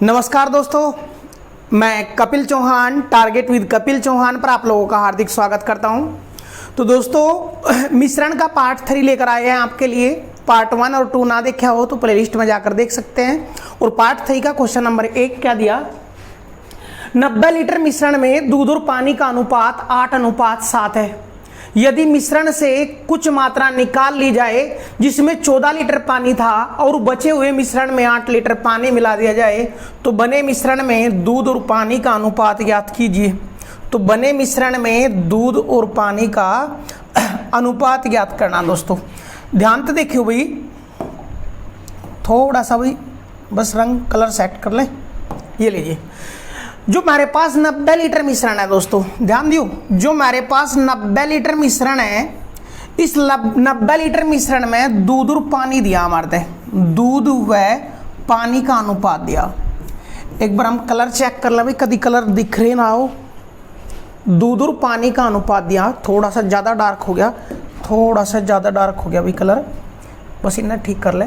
नमस्कार दोस्तों, मैं कपिल चौहान टारगेट विद कपिल चौहान पर आप लोगों का हार्दिक स्वागत करता हूं। तो दोस्तों, मिश्रण का पार्ट 3 लेकर आए हैं आपके लिए। पार्ट 1 और 2 ना देखा हो तो प्लेलिस्ट में जाकर देख सकते हैं। और पार्ट 3 का क्वेश्चन नंबर 1 क्या दिया, 90 लीटर मिश्रण में दूध और पानी का अनुपात 8:7 है। यदि मिश्रण से कुछ मात्रा निकाल ली जाए जिसमें 14 लीटर पानी था और बचे हुए मिश्रण में 8 लीटर पानी मिला दिया जाए तो बने मिश्रण में दूध और पानी का अनुपात ज्ञात कीजिए। तो बने मिश्रण में दूध और पानी का अनुपात ज्ञात करना। दोस्तों ध्यान से देखियो भाई, थोड़ा सा भाई बस रंग कलर सेट कर ले। ये लीजिए, जो हमारे पास 90 लीटर मिश्रण है दोस्तों, ध्यान दियो, जो हमारे पास 90 लीटर मिश्रण है, इस 90 लीटर मिश्रण में दूध और पानी दिया हमारे, दूध व पानी का अनुपात दिया। एक बार हम कलर चेक कर ले भाई, कभी कलर दिख रहे ना हो। दूध और पानी का अनुपात दिया, थोड़ा सा ज़्यादा डार्क हो गया, थोड़ा सा ज़्यादा डार्क हो गया भाई कलर, बस इन्हें ठीक कर ले।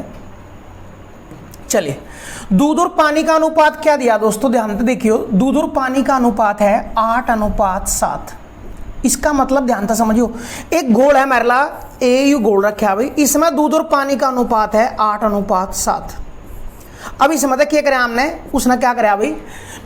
चलिए, दूध और पानी का अनुपात क्या दिया दोस्तों, ध्यान से देखियो, दूध और पानी का अनुपात है 8:7। इसका मतलब ध्यान से समझियो, एक गोल है मेरे ला, यू गोल रखा है भाई, इसमें दूध और पानी का अनुपात है 8:7। अब इसमें मतलब क्या करें हमने, उसने क्या कराया भाई,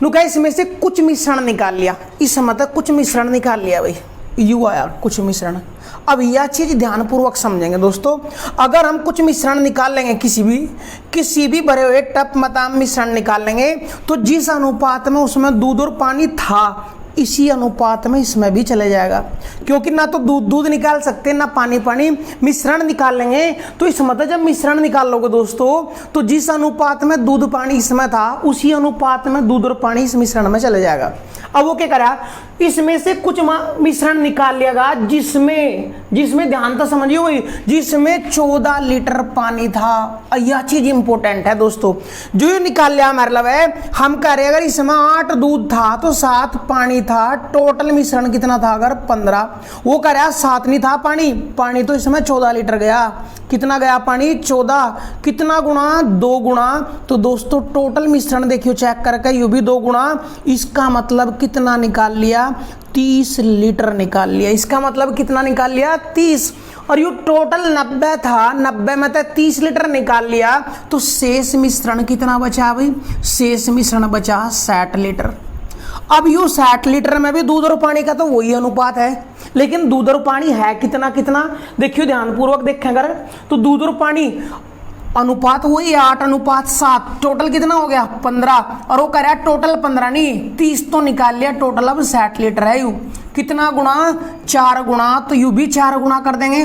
नुका इसमें से कुछ मिश्रण निकाल लिया, इस मतलब कुछ मिश्रण निकाल लिया भाई, यू आया कुछ मिश्रण। अब यह चीज ध्यानपूर्वक समझेंगे दोस्तों। अगर हम कुछ मिश्रण निकाल लेंगे, किसी भी भरे हुए टप मताम मिश्रण निकाल लेंगे, तो जिस अनुपात में उसमें दूध और पानी था इसी अनुपात में इसमें भी चले जाएगा। क्योंकि ना तो दूध निकाल सकते ना पानी, मिश्रण निकाल लेंगे तो इस मतलब जब मिश्रण निकाल लोगे दोस्तों, तो जिस अनुपात में दूध पानी इसमें था उसी अनुपात में दूध और पानी इस मिश्रण में चले जाएगा। अब वो क्या करा, इसमें से कुछ मिश्रण निकाल लिएगा जिसमें ध्यान तो समझिए वही, जिसमें 14 लीटर पानी था। यह चीज इंपॉर्टेंट है दोस्तों, जो ये निकाल लिया मतलब है, हम कह रहे अगर इसमें 8 दूध था तो 7 पानी था, टोटल मिश्रण कितना था अगर 15, वो कह रहा 7 नहीं था पानी तो इसमें 14 लीटर गया। कितना गया पानी, 14, कितना गुणा 2 गुणा, तो दोस्तों टोटल मिश्रण देखियो चेक करके, यू भी 2 गुणा, इसका मतलब कितना निकाल लिया, 30 लीटर निकाल लिया। इसका मतलब कितना निकाल लिया, 30। और ये टोटल 90 था, 90 में से 30 लीटर निकाल लिया, तो शेष मिश्रण कितना बचा भाई, शेष मिश्रण बचा 60 लीटर। अब यू 60 लीटर में भी दूध और पानी का तो वही अनुपात है, लेकिन दूध और पानी है कितना देखियो, ध्यानपूर्वक देखें अगर, तो दूध और पानी अनुपात वही 8:7, टोटल कितना हो गया 15। और वो कह रहा है टोटल 15 नहीं 30 तो निकाल लिया, टोटल अब 60 लीटर है। यू कितना गुणा, 4 गुणा, तो यू भी 4 गुणा कर देंगे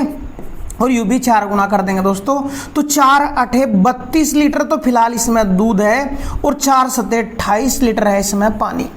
और यू भी 4 गुणा कर देंगे दोस्तों। तो 4 8 32 लीटर तो फिलहाल इसमें दूध है और 4 7 28 लीटर है इसमें पानी।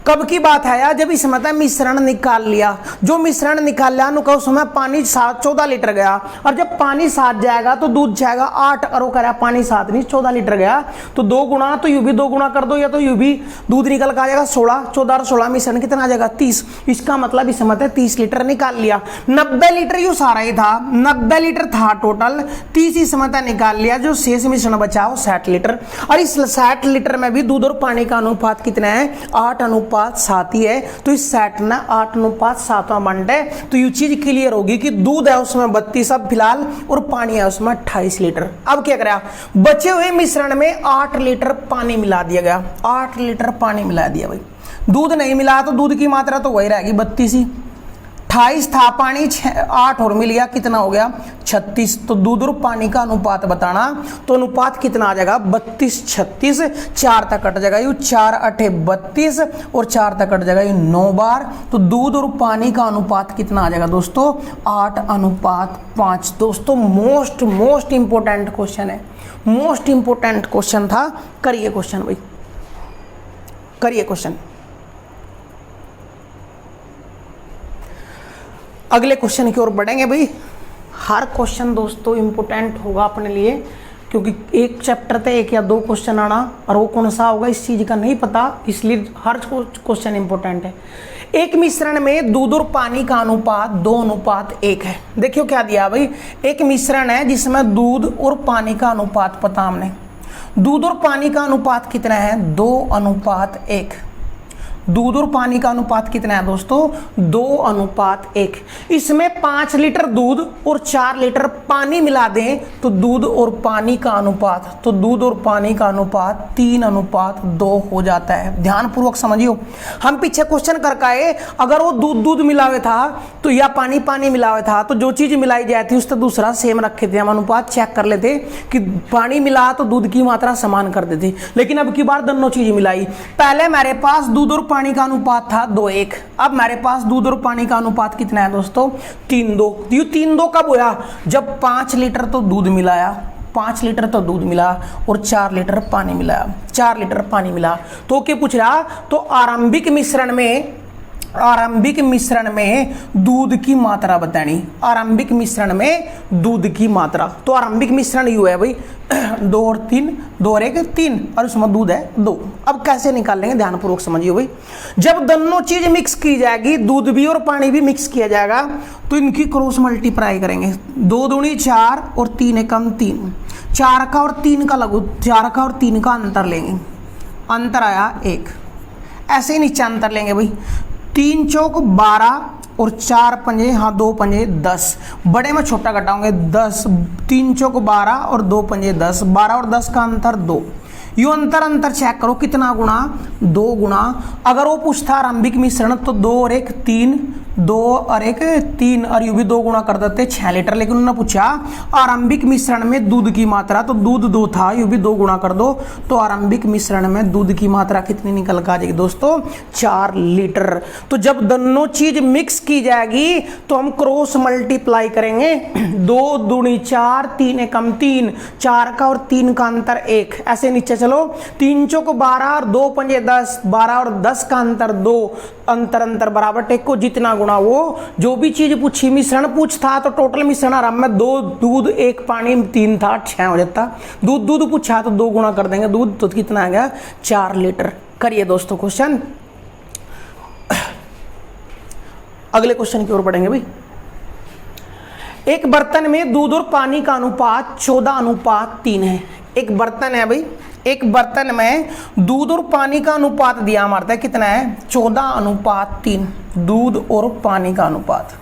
कब की बात है यार, जब इसमें था मिश्रण निकाल लिया, जो मिश्रण निकाल लिया नु उसमें पानी 14 लीटर गया, और जब पानी 7 जाएगा तो दूध जाएगा 8, और वो कह रहा पानी 7 नहीं 14 लीटर गया, तो 2 गुणा, तो यू भी 2 गुणा कर दो, या तो यू भी दूध निकल कर आ जाएगा 16, 14 और 16 मिश्रण कितना आ जाएगा 30। इसका मतलब इसमें 30 लीटर निकाल लिया। 90 लीटर यू सारा ही था, 90 लीटर था टोटल, 30 इसमें निकाल लिया, जो शेष मिश्रण बचा वो 60 लीटर। और इस 60 लीटर में भी दूध और पानी का अनुपात कितना है, 8:7 ही है। तो इस 60 ना 8:7 बंट है, तो ये चीज क्लियर होगी कि दूध है उसमें 32 अब फिलहाल, और पानी है उसमें 28 लीटर। अब क्या करा, बचे हुए मिश्रण में 8 लीटर पानी मिला दिया गया, 8 लीटर पानी मिला दिया भाई। दूध नहीं मिला तो दूध की मात्रा तो वही रहेगी 32 ही, 28 था पानी, 8 और मिल गया, कितना हो गया 36। तो दूध और पानी का अनुपात बताना, तो अनुपात कितना आ जाएगा 32 36, 4 तक कट जाएगा, यू 4 8 32 और 4 तक कट जाएगा यू 9 बार। तो दूध और पानी का अनुपात कितना आ जाएगा दोस्तों, 8:5। दोस्तों मोस्ट इंपोर्टेंट क्वेश्चन है, मोस्ट इंपोर्टेंट क्वेश्चन था। करिए क्वेश्चन भाई, करिए क्वेश्चन। अगले क्वेश्चन की ओर बढ़ेंगे भाई। हर क्वेश्चन दोस्तों इंपोर्टेंट होगा अपने लिए, क्योंकि एक चैप्टर पे 1 या 2 क्वेश्चन आना, और वो कौन सा होगा इस चीज का नहीं पता, इसलिए हर क्वेश्चन इंपोर्टेंट है। एक मिश्रण में दूध और पानी का अनुपात 2:1 है। देखियो क्या दिया भाई, एक मिश्रण है जिसमें दूध और पानी का अनुपात पता हमने, दूध और पानी का अनुपात कितना है? 2:1। दूध और पानी का अनुपात कितना है दोस्तों? 2:1। इसमें 5 लीटर दूध और 4 लीटर पानी मिला दें तो दूध और पानी का अनुपात, तो दूध और पानी का अनुपात 3:2 हो जाता है। ध्यानपूर्वक समझियो। हम पीछे क्वेश्चन करके आए, अगर वो दूध दूध मिलावे था तो या पानी पानी मिलावे था तो जो चीज मिलाई जाए थी उससे दूसरा सेम रखे थे, हम अनुपात चेक कर लेते कि पानी मिला तो दूध की मात्रा समान कर देते। लेकिन अब की बार दोनों चीज मिलाई। पहले मेरे पास दूध और पानी का अनुपात था 2:1। अब मेरे पास दूध और पानी का अनुपात कितना है दोस्तों? 3:2। ये 3:2 कब होया? जब 5 लीटर तो दूध मिलाया, 5 लीटर तो दूध मिला और 4 लीटर पानी मिलाया, 4 लीटर पानी मिला। तो क्या पूछ रहा? तो आरंभिक मिश्रण में दूध की मात्रा बतानी। आरंभिक मिश्रण में दूध की मात्रा, तो आरंभिक मिश्रण यू है भाई 2 और 3, 2 और 1 3, और उसमें दूध है 2। अब कैसे निकालेंगे? ध्यानपूर्वक समझिए भाई। जब दोनों चीज मिक्स की जाएगी, दूध भी और पानी भी मिक्स किया जाएगा, तो इनकी क्रॉस मल्टीप्लाई करेंगे। 2 दूनी 4 और 3 एकम 3, 4 का और 3 का लगू, 4 का और 3 का अंतर लेंगे, अंतर आया 1। ऐसे ही नीचे अंतर लेंगे भाई, 3 चौक 12 और 4 पंजे, हाँ 2 पंजे 10, बड़े में छोटा घटाओगे 10, 3 चौक 12 और 2 पंजे 10, 12 और 10 का अंतर 2। यू अंतर चेक करो कितना गुना? 2 गुना। अगर वो पूछता आरंभिक मिश्रण तो 2 और 1 3, 2 और 1 3, और यू भी 2 गुना कर देते 6 लीटर। लेकिन उन्होंने पूछा आरंभिक मिश्रण में दूध की मात्रा, तो दूध 2 था, यू भी 2 गुना कर दो, तो आरंभिक मिश्रण में दूध की मात्रा कितनी निकल कर आ जाएगी दोस्तों? 4 लीटर। तो जब दोनों चीज मिक्स की जाएगी तो हम क्रॉस मल्टीप्लाई करेंगे। 2 दूनी 4, 3 एकम 3, 4 का और 3 का अंतर 1। ऐसे नीचे चलो, 3 चौक 12 और 2 पंजे 10, 12 और 10 का अंतर 2, अंतर बराबर टेको जितना गुना वो जो भी चीज पूछी। मिश्रण पूछता तो टोटल मिश्रण आराम में 2 दूध 1 पानी 3 था, 6 हो जाता। दूध पूछा तो 2 गुना कर देंगे दूध, तो कितना आ गया? 4 लीटर। करिए दोस्तों क्वेश्चन। अगले क्वेश्चन की ओर बढ़ेंगे भाई। एक बर्तन में दूध और पानी का अनुपात 14:3 है। एक बर्तन है भाई, एक बर्तन में दूध और पानी का अनुपात दिया हमारा है, कितना है? 14:3 दूध और पानी का अनुपात।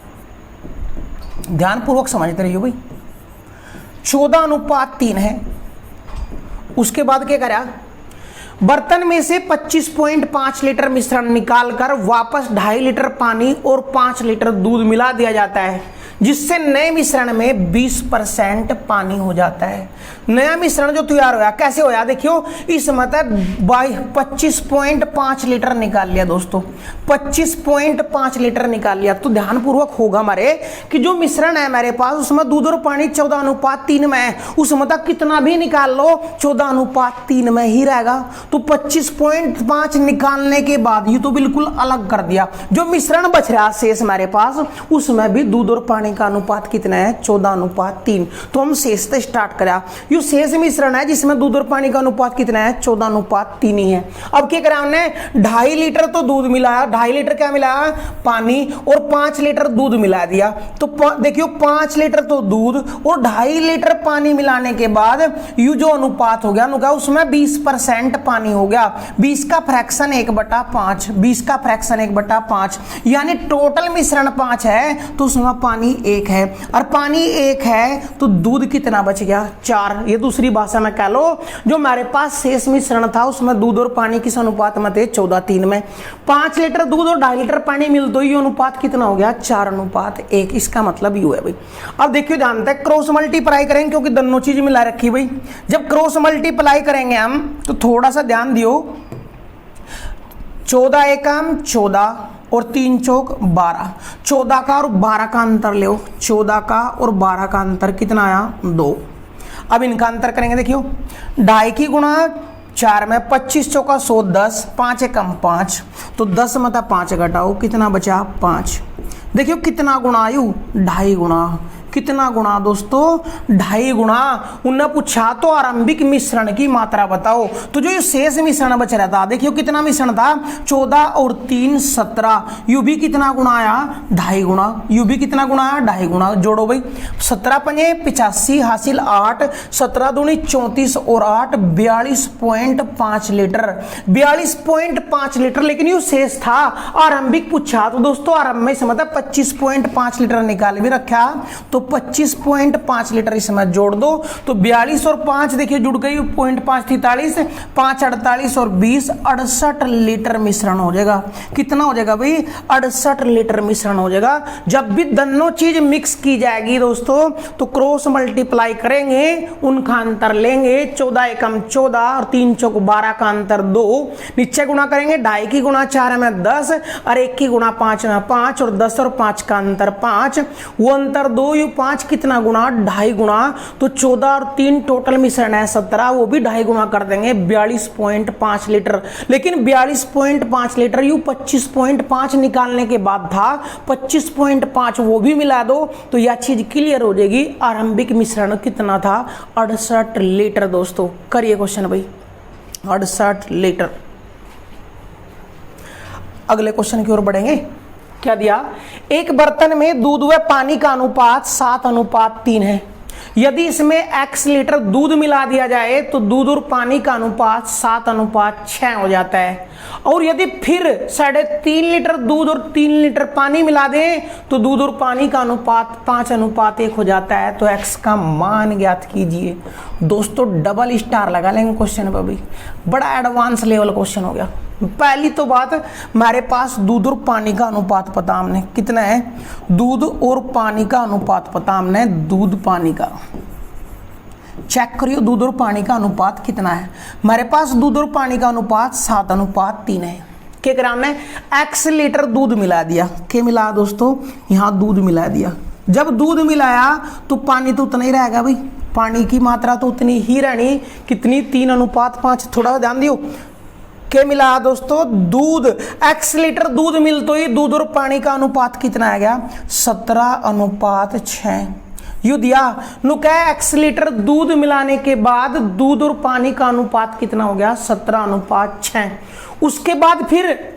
ध्यानपूर्वक समझते रहिए भाई। 14:3 है। उसके बाद क्या करा? बर्तन में से 25.5 लीटर मिश्रण निकालकर वापस 2.5 लीटर पानी और 5 लीटर दूध मिला दिया जाता है, जिससे नए मिश्रण में 20% पानी हो जाता है। नया मिश्रण जो तैयार होया कैसे होया? देखियो, इस मतलब 25.5 लीटर निकाल लिया दोस्तों, 25.5 लीटर निकाल लिया। तो ध्यानपूर्वक होगा हमारे कि जो मिश्रण है मेरे पास उसमें दूध और पानी 14:3 में है, उसमें तक कितना भी निकाल लो 14:3 में ही रहेगा। तो 25.5 निकालने के बाद ये तो बिल्कुल अलग कर दिया। जो मिश्रण बच रहा शेष मेरे पास, उसमें भी दूध और पानी का अनुपात कितना है? 14:3। तो हम शेष से स्टार्ट करा। ये शेष मिश्रण है जिसमें दूध और पानी का अनुपात कितना है? 14:3 ही है। अब क्या करा हमने? 2.5 लीटर तो दूध मिलाया, 2.5 लीटर क्या मिलाया? पानी, और 5 लीटर दूध मिला दिया। तो देखियो 5 लीटर तो दूध और 2.5 लीटर पानी मिलाने के बाद यू जो अनुपात हो गया उसमें 20% पानी हो गया। 20 का फ्रैक्शन 1/5, 20 का फ्रैक्शन 1/5, यानी टोटल मिश्रण 5 है तो उसमें पानी 1 है, और पानी 1 है तो दूध कितना बच गया? 4। ये दूसरी भाषा में कह लो, जो हमारे पास शेष मिश्रण था उसमें दूध और पानी किस अनुपात में थे? 14:3 में। 5 लीटर दूध और 2.5 लीटर पानी मिल तो ये अनुपात कितना हो गया? 4:1। इसका मतलब यू है भाई। अब देखियो जानते हैं क्रॉस मल्टीप्लाई करेंगे क्योंकि दोनों चीज मिला रखी भाई। जब क्रॉस मल्टीप्लाई करेंगे हम तो थोड़ा सा ध्यान दियो, 14 एकम 14 और 3 चौक 12, 14 का और 12 का अंतर लो, 14 का और 12 का अंतर कितना आया? 2। अब इनका अंतर करेंगे, देखियो 2.5 की गुणा 4 में 25 चौका 100, 10, 5 एकम 5, तो 10 मतलब 5 घटाओ, कितना बचा? 5। देखियो कितना गुणा आयु? 2.5 गुणा। कितना गुना दोस्तों, 2.5 गुना। उन्हें पूछा तो आरंभिक मिश्रण की मात्रा बताओ, तो जो ये शेष मिश्रण बच रहा था, देखियो कितना मिश्रण था, 14 और 3 17, यू भी कितना गुना आया, 2.5 गुना, यू भी कितना गुना आया, 2.5 गुना। जोड़ो भाई, 17 पंजे 85 हासिल 8, 17 दूनी 34 और 8 42.5 लीटर, 42.5 लीटर। लेकिन ये शेष था, आरंभिक पूछा तो दोस्तों आरंभ में इसमें 25.5 लीटर निकाल भी रखा, तो 25.5 लीटर इसमें जोड़ दो, तो 42 और 5 देखिए जुड़ गई, 0.5 43, 5 48 और 20 68 लीटर मिश्रण हो जाएगा। कितना हो जाएगा भाई, 68 लीटर मिश्रण हो जाएगा। जब भी दोनों चीज मिक्स की जाएगी दोस्तों, तो क्रॉस मल्टीप्लाई करेंगे, उनका अंतर लेंगे, 14 एकम 14 और 3 चौक 12 का अंतर 2, नीचे गुणा करेंगे, 2.5 की गुणा 4 में 10 और 1 की गुणा 5 में 5 और 10 और 5 का अंतर 5, वो अंतर 2 यू 5 कितना गुना, 2.5 गुना। तो 14 और 3 टोटल मिश्रण है 17, वो भी 2.5 गुना कर देंगे, 42.5 लीटर। लेकिन 42.5 लीटर यू 25.5 निकालने के बाद था, 25.5 वो भी मिला दो, तो यह चीज क्लियर हो जाएगी। आरंभिक मिश्रण कितना था, 68 लीटर दोस्तों। करिए क्वेश्चन भाई, 68 लीटर। अगले क्वेश्चन की ओर बढ़ेंगे। क्या दिया, एक बर्तन में दूध व पानी का अनुपात 7:3 है। यदि इसमें x लीटर दूध मिला दिया जाए तो दूध और पानी का अनुपात 7:6 हो जाता है। और यदि फिर 3.5 लीटर दूध और 3 लीटर पानी मिला दें तो दूध और पानी का अनुपात 5:1 हो जाता है। तो x का मान ज्ञात कीजिए। दोस्तों डबल स्टार लगा लेंगे क्वेश्चन पर भी, बड़ा एडवांस लेवल क्वेश्चन हो गया। पहली तो बात, हमारे पास दूध और पानी का अनुपात पता हमने कितना है, दूध और पानी का अनुपात पता हमने, दूध पानी का चेक करियो, दूध और पानी का अनुपात कितना है। हमारे पास दूध और पानी का अनुपात 7:3 है। क्या करा हमने, x लीटर दूध मिला दिया, क्या मिला दोस्तों, यहाँ दूध मिला दिया। जब दूध मिलाया तो पानी तो उतना ही रहेगा भाई, पानी की मात्रा तो उतनी ही रहनी, कितनी, 3:5। थोड़ा ध्यान दियो, क्या मिला दोस्तों, दूध, x लीटर दूध मिल तो ही दूध और पानी का अनुपात कितना आ गया, 17:6। यू दिया नु क्या, x लीटर दूध मिलाने के बाद दूध और पानी का अनुपात कितना हो गया, 17:6। उसके बाद फिर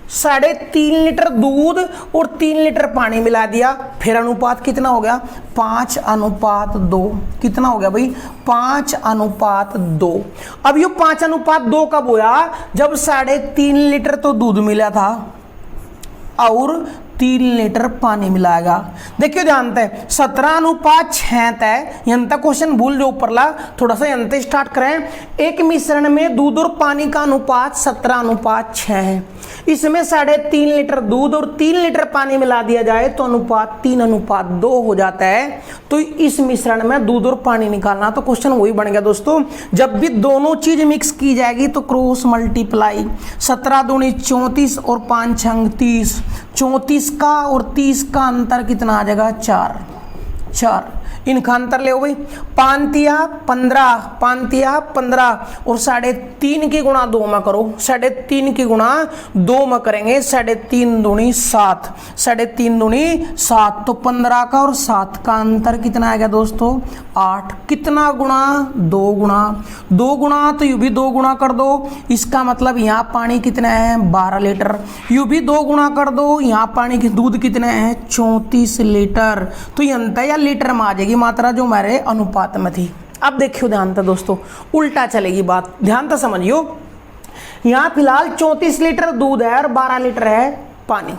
3.5 लीटर दूध और 3 लीटर पानी मिला दिया, फिर अनुपात कितना हो गया, 5:2। कितना हो गया भाई, 5:2। अब ये 5:2 कब होया, जब 3.5 लीटर तो दूध मिला था और 3 लीटर पानी मिलाएगा। देखियो ध्यान से 17:6 तय, यंता क्वेश्चन भूल जो ऊपरला, थोड़ा सा यंते स्टार्ट करें। एक मिश्रण में दूध और पानी का अनुपात 17:6 है। इसमें 3.5 लीटर दूध और 3 लीटर पानी मिला दिया जाए तो अनुपात 3:2 हो जाता है। तो इस मिश्रण में दूध और पानी निकालना, तो क्वेश्चन वही बन गया दोस्तों। जब भी दोनों चीज मिक्स की जाएगी तो क्रॉस मल्टीप्लाई, 17 दूनी 34 और 5 छंग 30, 34 का और 30 का अंतर कितना आ जाएगा, 4। इनका अंतर ले भाई, 5 15 और 3.5 की गुणा 2 में करो, 3.5 की गुणा 2 में करेंगे, 3.5 दूनी 7, 3.5 दूनी 7, तो 15 का और 7 का अंतर कितना आएगा दोस्तों, 8। कितना गुणा, 2 गुणा, तो यू भी 2 गुणा कर दो। इसका मतलब यहाँ पानी कितना है, 12 लीटर, यू भी 2 गुणा कर दो। यहाँ पानी की दूध कितने हैं, 34 लीटर। तो ये अंतर या लीटर में आ जाएगी मात्रा जो हमारे अनुपात में थी। अब देखियो ध्यान से दोस्तों, उल्टा चलेगी बात, ध्यान से समझियो। यहाँ फिलहाल 34 लीटर दूध है और 12 लीटर है पानी।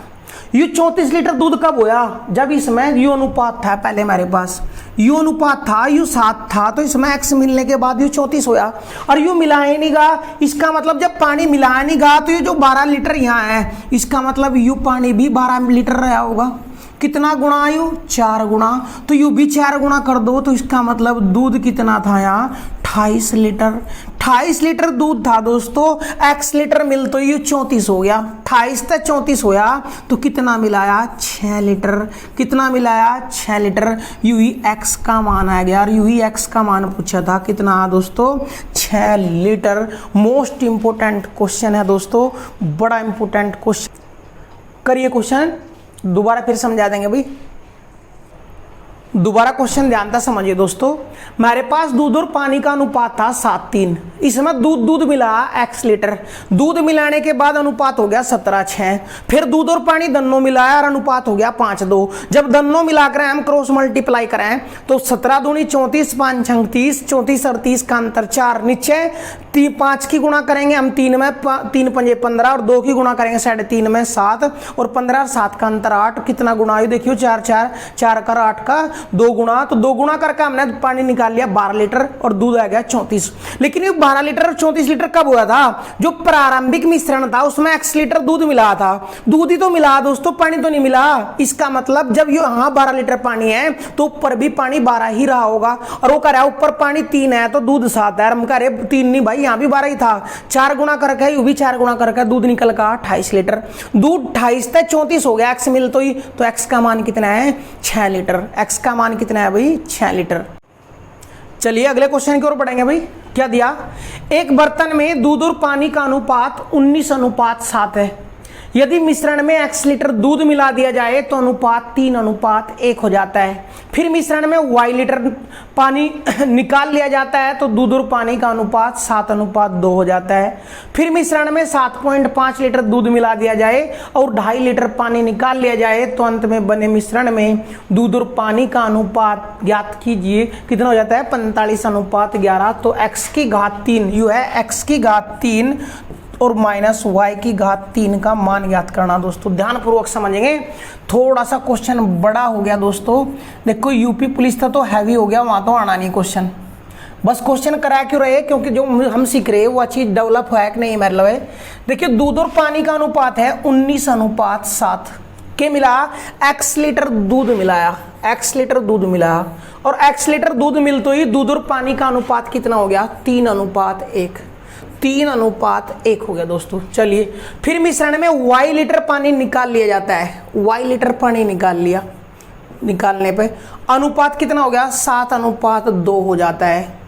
यू 34 लीटर दूध कब होया, जब इसमें यू अनुपात था, पहले हमारे पास यू अनुपात था, यू 7 था, तो इसमें x मिलने के बाद यू 34 होया। और यू मिलाए नहीं गा, इसका मतलब जब पानी मिलाया नहीं गा तो ये जो 12 लीटर यहाँ है, इसका मतलब यू पानी भी 12 लीटर रहा होगा। कितना गुणा, यू 4 गुणा, तो यू भी 4 गुणा कर दो। तो इसका मतलब दूध कितना था यहाँ, 28 लीटर। 28 लीटर दूध था दोस्तों, x लीटर मिल तो यू 34 हो गया, 28 से 34 होया, तो कितना मिलाया, 6 लीटर। कितना मिलाया, 6 लीटर। यू ही x का मान आ गया, और यू ही x का मान पूछा था कितना दोस्तों, 6 लीटर। मोस्ट इंपोर्टेंट क्वेश्चन है दोस्तों, बड़ा इंपोर्टेंट क्वेश्चन। करिए क्वेश्चन, दोबारा फिर समझा देंगे भाई। दोबारा क्वेश्चन ध्यान से समझिए दोस्तों। हमारे पास दूध और पानी का अनुपात था 7:3। इसमें दूध मिला x लीटर। दूध मिलाने के बाद अनुपात हो गया 17:6। फिर दूध और पानी दोनों मिलाया और अनुपात हो गया 5:2। जब दोनों मिलाकर हम क्रॉस मल्टीप्लाई करें तो 17 दूनी 34, 5 छंग 30, 34 और 30 का अंतर 4। नीचे 5 की गुणा करेंगे हम 3 में, 3 पंजे 15 और 2 की गुणा करेंगे 3.5 में 7 और 15 और 7 का अंतर 8। कितना गुणा है देखियो, 4 4 4 कर 8 का 2 गुणा, तो 2 गुणा करके हमने पानी निकाल लिया 12 लीटर और दूध आ गया 34। लेकिन ये 12 लीटर और 34 लीटर कब हुआ था? जो प्रारंभिक मिश्रण था उसमें x लीटर दूध मिला था। दूध ही तो मिला दोस्तों, पानी तो नहीं मिला। इसका मतलब जब ये यहाँ 12 लीटर पानी है तो ऊपर भी पानी 12 ही रहा होगा। और वो कह रहा है ऊपर पानी 3 है तो दूध 7 है। हम कह रहे 3 नहीं भाई, यहाँ भी 12 ही था। 4 गुणा करके यू भी 4 गुणा करके दूध निकल का 28 लीटर। दूध 28 से 34 हो गया, x मिल तो ही, तो x का मान कितना है? 6 लीटर। x का मान कितना है भाई? 6 लीटर। चलिए अगले क्वेश्चन की ओर बढ़ेंगे भाई। क्या दिया? एक बर्तन में दूध और पानी का अनुपात 19:7 है। यदि मिश्रण में x लीटर दूध मिला दिया जाए तो अनुपात 3:1 हो जाता है। फिर मिश्रण में y लीटर पानी निकाल लिया जाता है तो दूध और पानी का अनुपात 7:2 हो जाता है। फिर मिश्रण में 7.5 लीटर दूध मिला दिया जाए और 2.5 लीटर पानी निकाल लिया जाए तो अंत में बने मिश्रण में दूध और पानी का अनुपात ज्ञात कीजिए। कितना हो जाता है? 45:11। तो x की घात 3 यू है, x की घात 3 और माइनस y की घात 3 का मान ज्ञात करना। दोस्तों ध्यानपूर्वक समझेंगे, थोड़ा सा क्वेश्चन बड़ा हो गया दोस्तों। देखो यूपी पुलिस था तो हैवी हो गया, वहां तो आना नहीं क्वेश्चन। बस क्वेश्चन करा क्यों रहे? क्योंकि जो हम सीख रहे हैं वो चीज डेवलप है कि नहीं, मतलब है। देखिए दूध और पानी का अनुपात है 19:7 के मिला, x लीटर दूध मिलाया, x लीटर दूध मिलाया और x लीटर दूध मिलते ही दूध और पानी का अनुपात कितना हो गया? 3:1। 3:1 हो गया दोस्तों। चलिए फिर मिश्रण में y लीटर पानी निकाल लिया जाता है। y लीटर पानी निकाल लिया, निकालने पे अनुपात कितना हो गया? 7:2 हो जाता है।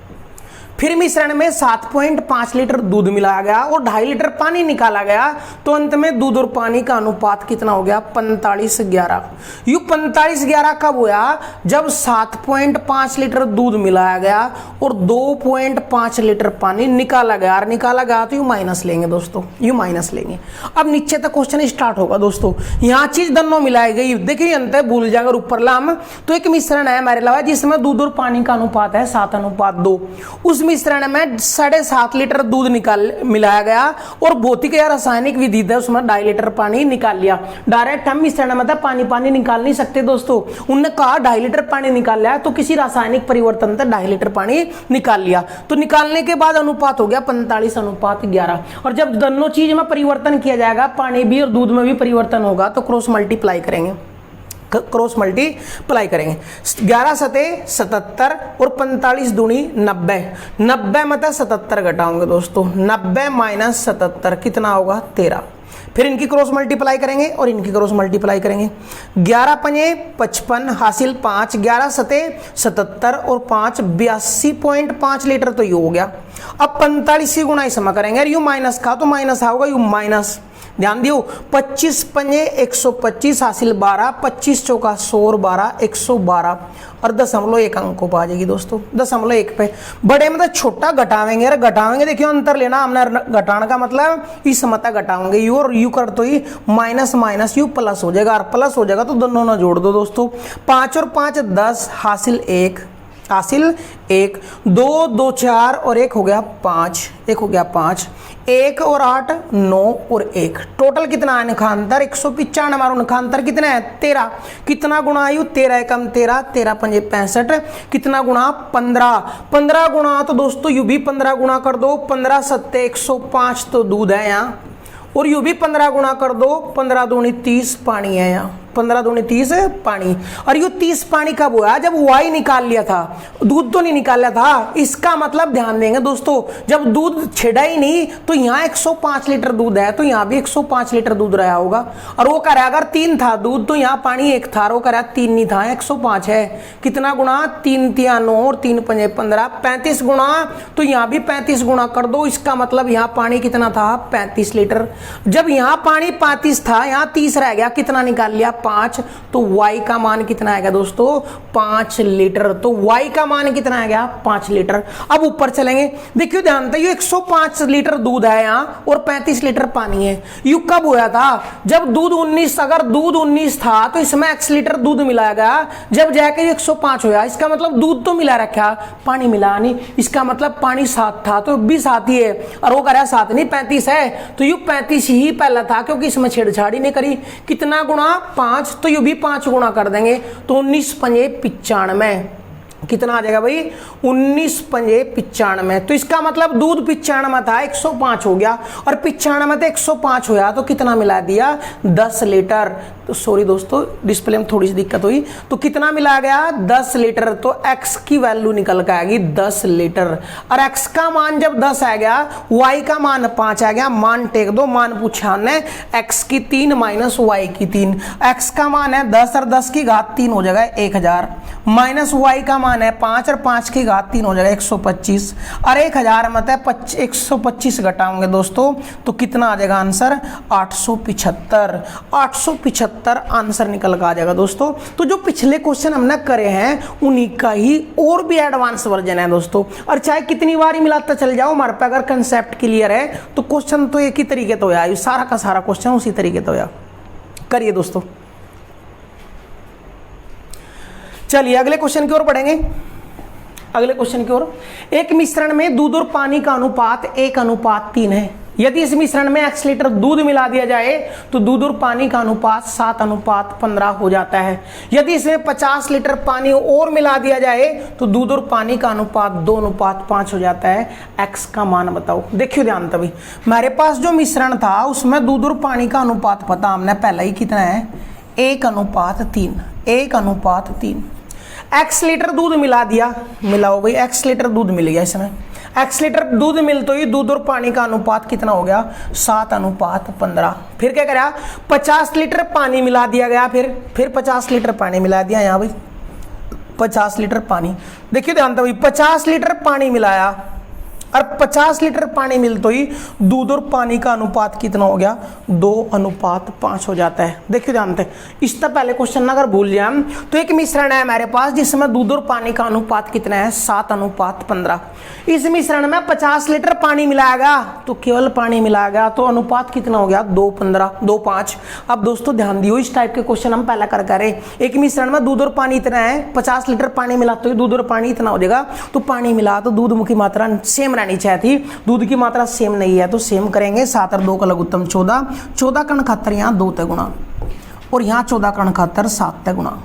फिर मिश्रण में 7.5 लीटर दूध मिलाया गया और 2.5 लीटर पानी निकाला गया तो अंत में दूध और पानी का अनुपात कितना हो गया? 45:11। यू 45:11 कब हुआ? जब 7.5 लीटर दूध मिलाया गया और 2.5 लीटर पानी निकाला गया। और निकाला गया तो यू माइनस लेंगे दोस्तों, यू माइनस लेंगे। अब नीचे तक क्वेश्चन स्टार्ट होगा दोस्तों। यहाँ चीज दोनों मिलाई गई, देखिए अंत भूल जाएगा ऊपर लाम। तो एक मिश्रण है हमारे अलावा जिसमें दूध और पानी का अनुपात है 7:2। उस मिश्रण में 7.5 लीटर दूध मिलाया गया और भौतिक या रासायनिक विधि से उसमें 2.5 लीटर पानी निकाल लिया। डायरेक्ट हम मिश्रण में पानी निकाल नहीं सकते दोस्तों। उन्होंने कहा 2.5 लीटर पानी निकाल लिया तो किसी रासायनिक परिवर्तन से 2.5 लीटर पानी निकाल लिया। तो निकालने के बाद अनुपात हो गया 45:11। और जब दोनों चीज में परिवर्तन किया जाएगा, पानी भी और दूध में भी परिवर्तन होगा, तो क्रॉस मल्टीप्लाई करेंगे, क्रॉस मल्टीप्लाई करेंगे। 11 सते 77 और 45 दूनी 90। 90 में 77 घटाओगे दोस्तों, 90 माइनस 77 कितना होगा? 13। फिर इनकी क्रॉस मल्टीप्लाई करेंगे और इनकी क्रॉस मल्टीप्लाई करेंगे। 11 पंजे 55 हासिल 5, 11 सते 77 और 5 82.5 लीटर तो यू हो गया। अब 45 की गुणा इसमें करेंगे, यू माइनस का तो माइनस आओगा, यू माइनस। ध्यान दियो 25 पंजे 125 हासिल 12, 25 चौका 100 और 12 112 और 0.1 अंक को पा जाएगी दोस्तों। 0.1 पे बड़े मतलब छोटा घटावेंगे, अरे घटावेंगे देखियो अंतर लेना हमने। घटाने का मतलब इस मत घटाओगे यू और यू कर तो ही माइनस माइनस यू प्लस हो जाएगा, और प्लस हो जाएगा तो दोनों ना जोड़ दो दोस्तों। 5 और 5 10 हासिल 1, हासिल 1, 2 2 4 और 1 हो गया 5, 1 हो गया 5, 1 और 8 9 और 1 टोटल कितना है? निखांतर 195। हमारा निखांतर कितना है? 13। कितना गुणा आयु? 13 एकम 13, 13 पंजे 65। कितना गुणा? 15। 15 गुणा तो दोस्तों यू भी 15 गुणा कर दो, 15 सत्ते 105 तो दूध है यहाँ, और यू भी 15 गुणा कर दो, 15 दूनी 30 पानी है यहाँ, 15 दूनी 30 पानी। और यू 30 पानी कब हुआ? जब y निकाल लिया था, दूध तो नहीं निकाला था। इसका मतलब ध्यान देंगे दोस्तों, जब दूध छिड़ा ही नहीं तो यहाँ 105 लीटर दूध है तो यहाँ भी 105 लीटर दूध रहा होगा। और वो कह रहा है अगर 3 था दूध तो यहाँ पानी 1 था, वो कह रहा है 3 नहीं था, 105 है। कितना गुणा? 3 3 9 और 3 पंजे 15, 35 गुणा तो यहाँ भी 35 गुणा कर दो। इसका मतलब यहाँ पानी कितना था? 35 लीटर। जब यहाँ पानी 35 था, यहाँ 30 रह गया, कितना निकाल लिया? 5, तो y का मान कितना आएगा दोस्तों 5 लीटर। तो y का मान कितना आ गया 5 लीटर। अब ऊपर चलेंगे, देखियो ध्यान से, ये 105 लीटर दूध है यहाँ और 35 लीटर पानी है। यू कब हुआ था, जब दूध 19, अगर दूध 19 था तो इसमें x लीटर दूध मिलाया गया, जब जाके 105 हुआ, इसका मतलब दूध तो मिला रखा, पानी मिला नहीं, इसका मतलब पानी 7 था, तो भी 7 ही है, और वो कह रहा है 7 नहीं 35 है, तो यू 35 ही पहला था क्योंकि इसमें छेड़छाड़ ही नहीं करी। कितना गुणा 5, तो यू भी 5 गुणा कर देंगे, तो 19 पंजे 95, कितना आ जाएगा भाई 19 पंजे 95। तो इसका मतलब दूध 95 था 105 हो गया, और 95 से 105 होया तो कितना मिला दिया 10 लीटर। तो सॉरी दोस्तों डिस्प्ले में थोड़ी सी दिक्कत हुई, तो कितना मिला गया 10 लीटर। तो x की वैल्यू निकल के आएगी 10 लीटर, और x का मान जब 10 आ गया, y का मान 5 आ गया, मान टेक दो, मान पूछा हमने x की 3 माइनस y की 3, x का मान है 10 और 10 की घात 3 हो जाएगा 1000, माइनस y का मान है 5 और 5 की घात 3 हो जाएगा 125, और 1000 मतलब 125 घटाओगे दोस्तों तो कितना आ जाएगा आंसर 875। 875 आंसर निकल कर आ जाएगा दोस्तों। तो जो पिछले क्वेश्चन हमने करे हैं उन्हीं का ही और भी एडवांस वर्जन है दोस्तों, और चाहे कितनी बार ही मिलाता चल जाओ, हमारे पे अगर कंसेप्ट क्लियर है तो क्वेश्चन तो एक ही तरीके तो होया, सारा का सारा क्वेश्चन उसी तरीके तो होया। करिए दोस्तों, चलिए अगले क्वेश्चन की ओर बढ़ेंगे। अगले क्वेश्चन की ओर, एक मिश्रण में दूध और पानी का अनुपात 1:3 है। यदि इस मिश्रण में x लीटर दूध मिला दिया जाए तो दूध और पानी का अनुपात 7:15 हो जाता है। यदि इसमें 50 लीटर पानी और मिला दिया जाए तो दूध और पानी का अनुपात 2:5 हो जाता है। x का मान बताओ। देखियो ध्यान तभी, मेरे पास जो मिश्रण था उसमें दूध और पानी का अनुपात पता हमने पहले ही कितना है 1:3। 1:3 x लीटर दूध मिला दिया, मिलाओ भाई, x लीटर दूध मिल गया, इसमें x लीटर दूध मिल तो ही दूध और पानी का अनुपात कितना हो गया 7:15। फिर क्या करा 50 लीटर पानी मिला दिया गया, फिर 50 लीटर पानी मिला दिया यहाँ भाई 50 लीटर पानी। देखिए ध्यान दो भाई, 50 लीटर पानी मिलाया और 50 लीटर पानी मिल तो ही दूध और पानी का अनुपात कितना हो गया 2:5 हो जाता है। देखिए ध्यान से, इससे पहले क्वेश्चन ना अगर भूल जाए हम, तो एक मिश्रण है हमारे पास जिसमें दूध और पानी का अनुपात कितना है 7:15। इस मिश्रण में 50 लीटर पानी मिलाएगा तो केवल पानी मिलाएगा तो अनुपात कितना हो गया 2:5। अब दोस्तों ध्यान दियो, इस टाइप के क्वेश्चन हम पहले कर रहे, एक मिश्रण में दूध और पानी इतना है, 50 लीटर पानी मिला तो दूध और पानी इतना हो जाएगा, तो पानी मिला तो दूध की मात्रा सेम रहनी चाहिए थी, दूध की मात्रा सेम नहीं है तो सेम करेंगे। 7 और 2 का लघुत्तम 14, 14 का 71 यहाँ 2 ते गुणा, और यहाँ 14 का 71 7 ते गुणा,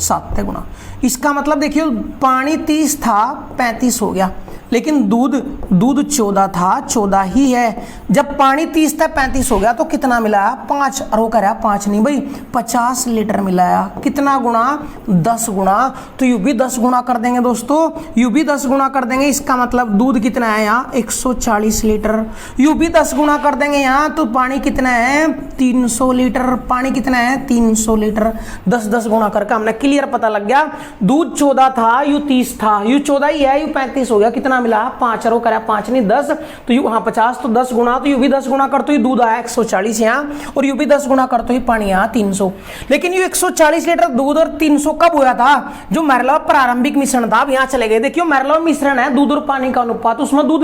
7 ते गुणा। इसका मतलब देखिए पानी 30 था 35 हो गया, लेकिन दूध 14 था 14 ही है। जब पानी 30 था 35 हो गया तो कितना मिलाया 5, और वो कह रहा 5 नहीं भाई 50 लीटर मिलाया। कितना गुणा 10 गुणा, तो यू भी 10 गुणा कर देंगे दोस्तों, यू भी 10 गुणा कर देंगे। इसका मतलब दूध कितना है यहाँ 140 लीटर, यू भी 10 गुणा कर देंगे यहाँ, तो पानी कितना है 300 लीटर, पानी कितना है 300 लीटर। 10 गुणा करके हमने क्लियर पता लग गया, दूध 14 था यू 30 था, यू 14 ही है, यू 35 हो गया, कितना मिला 5, और वो करा 5 नहीं 10, तो यू हाँ 50, तो 10 गुणा, तो यू भी 10 गुणा कर तो ये दूध आया 140 यहाँ, और यू भी 10 गुणा कर तो ये पानी यहाँ 300। लेकिन ये 140 लीटर दूध और 300 कब हुआ था, जो मेरलाव प्रारंभिक मिश्रण था। अब यहाँ चले गए, देखियो मेरलाव मिश्रण है, दूध और पानी का अनुपात, उसमें दूध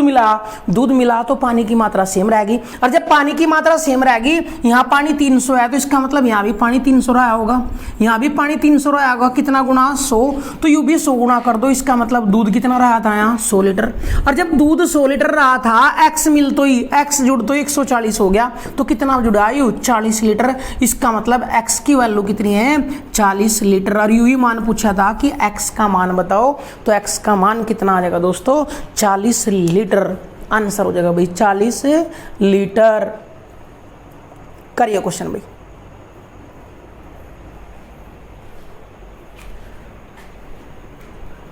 मिला तो पानी की मात्रा सेम रहेगी, और जब पानी की मात्रा सेम रहेगी, यहाँ पानी 300 है तो इसका मतलब यहाँ भी पानी 300 रहा होगा, यहाँ भी पानी 300 रहा होगा, कितना गुणा 100, तो यू भी 100 गुणा कर दो। इसका मतलब दूध कितना रहा था यहाँ 100 लीटर, और जब दूध 100 लीटर रहा था, x मिल तो ही x जुड़ तो 140 हो गया, तो कितना जुड़ा यू 40 लीटर। इसका मतलब x की वैल्यू कितनी है 40 लीटर, और यू ही मान पूछा था कि x का मान बताओ, तो x का मान कितना आ जाएगा दोस्तों 40 लीटर। आंसर हो जाएगा भाई 40 लीटर। करिए क्वेश्चन भाई।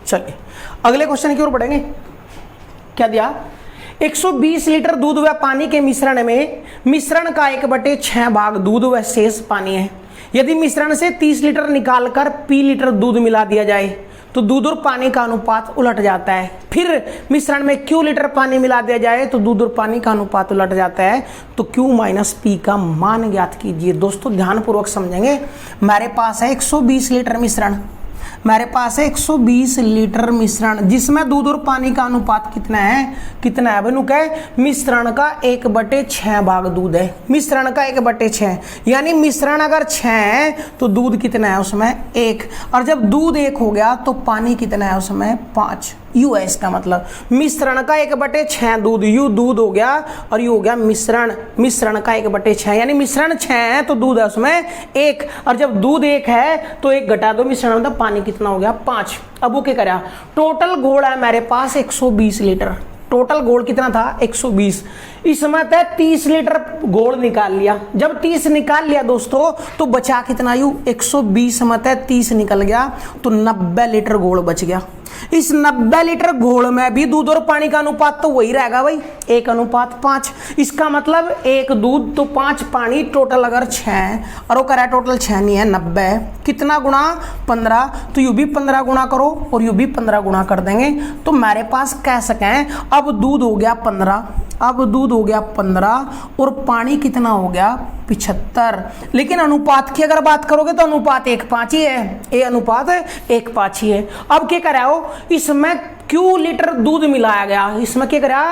चलिए अगले क्वेश्चन की ओर बढ़ेंगे। क्या दिया 120 लीटर दूध व पानी के मिश्रण में मिश्रण का 1/6 भाग दूध व शेष पानी है। यदि मिश्रण से 30 लीटर निकालकर p लीटर दूध मिला दिया जाए तो दूध और पानी का अनुपात उलट जाता है। फिर मिश्रण में Q लीटर पानी मिला दिया जाए तो दूध और पानी का अनुपात उलट जाता है। तो Q माइनस P का मान ज्ञात कीजिए। दोस्तों ध्यानपूर्वक समझेंगे। मेरे पास है 120 लीटर मिश्रण, मेरे पास है 120 लीटर मिश्रण जिसमें दूध और पानी का अनुपात कितना है बनु कहे मिश्रण का 1/6 भाग दूध है। मिश्रण का 1/6 यानी मिश्रण अगर 6 है तो दूध कितना है उसमें 1, और जब दूध 1 हो गया तो पानी कितना है उसमें 5। यू है इसका मतलब मिश्रण का 1/6 दूध, यू दूध हो गया और यू हो गया मिश्रण का 1/6 यानी मिश्रण 6 है तो दूध है उसमें 1, और जब दूध 1 है तो 1 घटा दो मिश्रण मतलब पानी कितना हो गया 5। अब वो क्या करा, टोटल घोल है मेरे पास 120 लीटर, टोटल घोल कितना था 120, इसमें तय 30 लीटर घोल निकाल लिया। जब 30 निकाल लिया दोस्तों तो बचा कितना यू 120 में तय 30 निकल गया तो 90 लीटर घोल बच गया। इस 90 लीटर घोल में भी दूध और पानी का अनुपात तो वही रहेगा भाई 1:5। इसका मतलब 1 दूध तो 5 पानी, टोटल अगर 6 है और वो करा टोटल 6 नहीं है 90 कितना गुणा 15, तो यू भी 15 गुणा करो और यू भी 15 गुणा कर देंगे तो मेरे पास कह सकें अब दूध हो गया 15, अब दूध हो गया 15 और पानी कितना हो गया 75। लेकिन अनुपात की अगर बात करोगे तो अनुपात 1:5 ही है, ये अनुपात 1:5 ही है। अब क्या करा हो, इसमें Q लीटर दूध मिलाया गया, इसमें क्या करा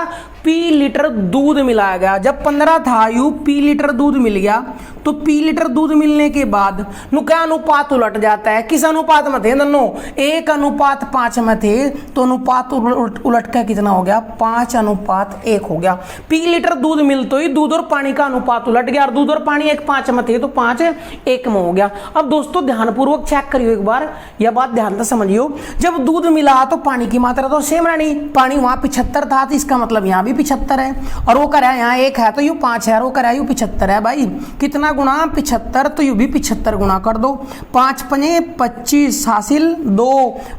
P लीटर दूध मिलाया गया। जब 15 था यू P लीटर दूध मिल गया तो P लीटर दूध मिलने के बाद नु क्या अनुपात उलट जाता है। किस अनुपात में थे दोनों 1:5 में थे तो अनुपात उलट कर कितना हो गया 5:1 हो गया। P लीटर दूध मिलते ही दूध और पानी का अनुपात उलट गया और दूध और पानी 1:5 में थे तो 5:1 में हो गया। अब दोस्तों ध्यानपूर्वक चेक करियो एक बार, यह बात ध्यान से समझियो। जब दूध मिला तो पानी की मात्रा तो सेम रहनी, पानी वहां 75 था तो इसका मतलब यहाँ भी 75 है, और वो करा यहाँ 1 है तो यू 5 है और वो करा यू 75 है। भाई कितना गुणा 75 तो यू भी 75 गुणा कर दो। 5 × 25 हासिल 2,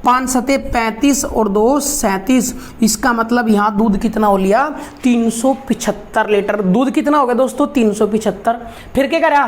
5 × 35 और 2 37। इसका मतलब यहाँ दूध कितना हो लिया 375 लीटर। दूध कितना हो गया दोस्तों 375। फिर क्या करा,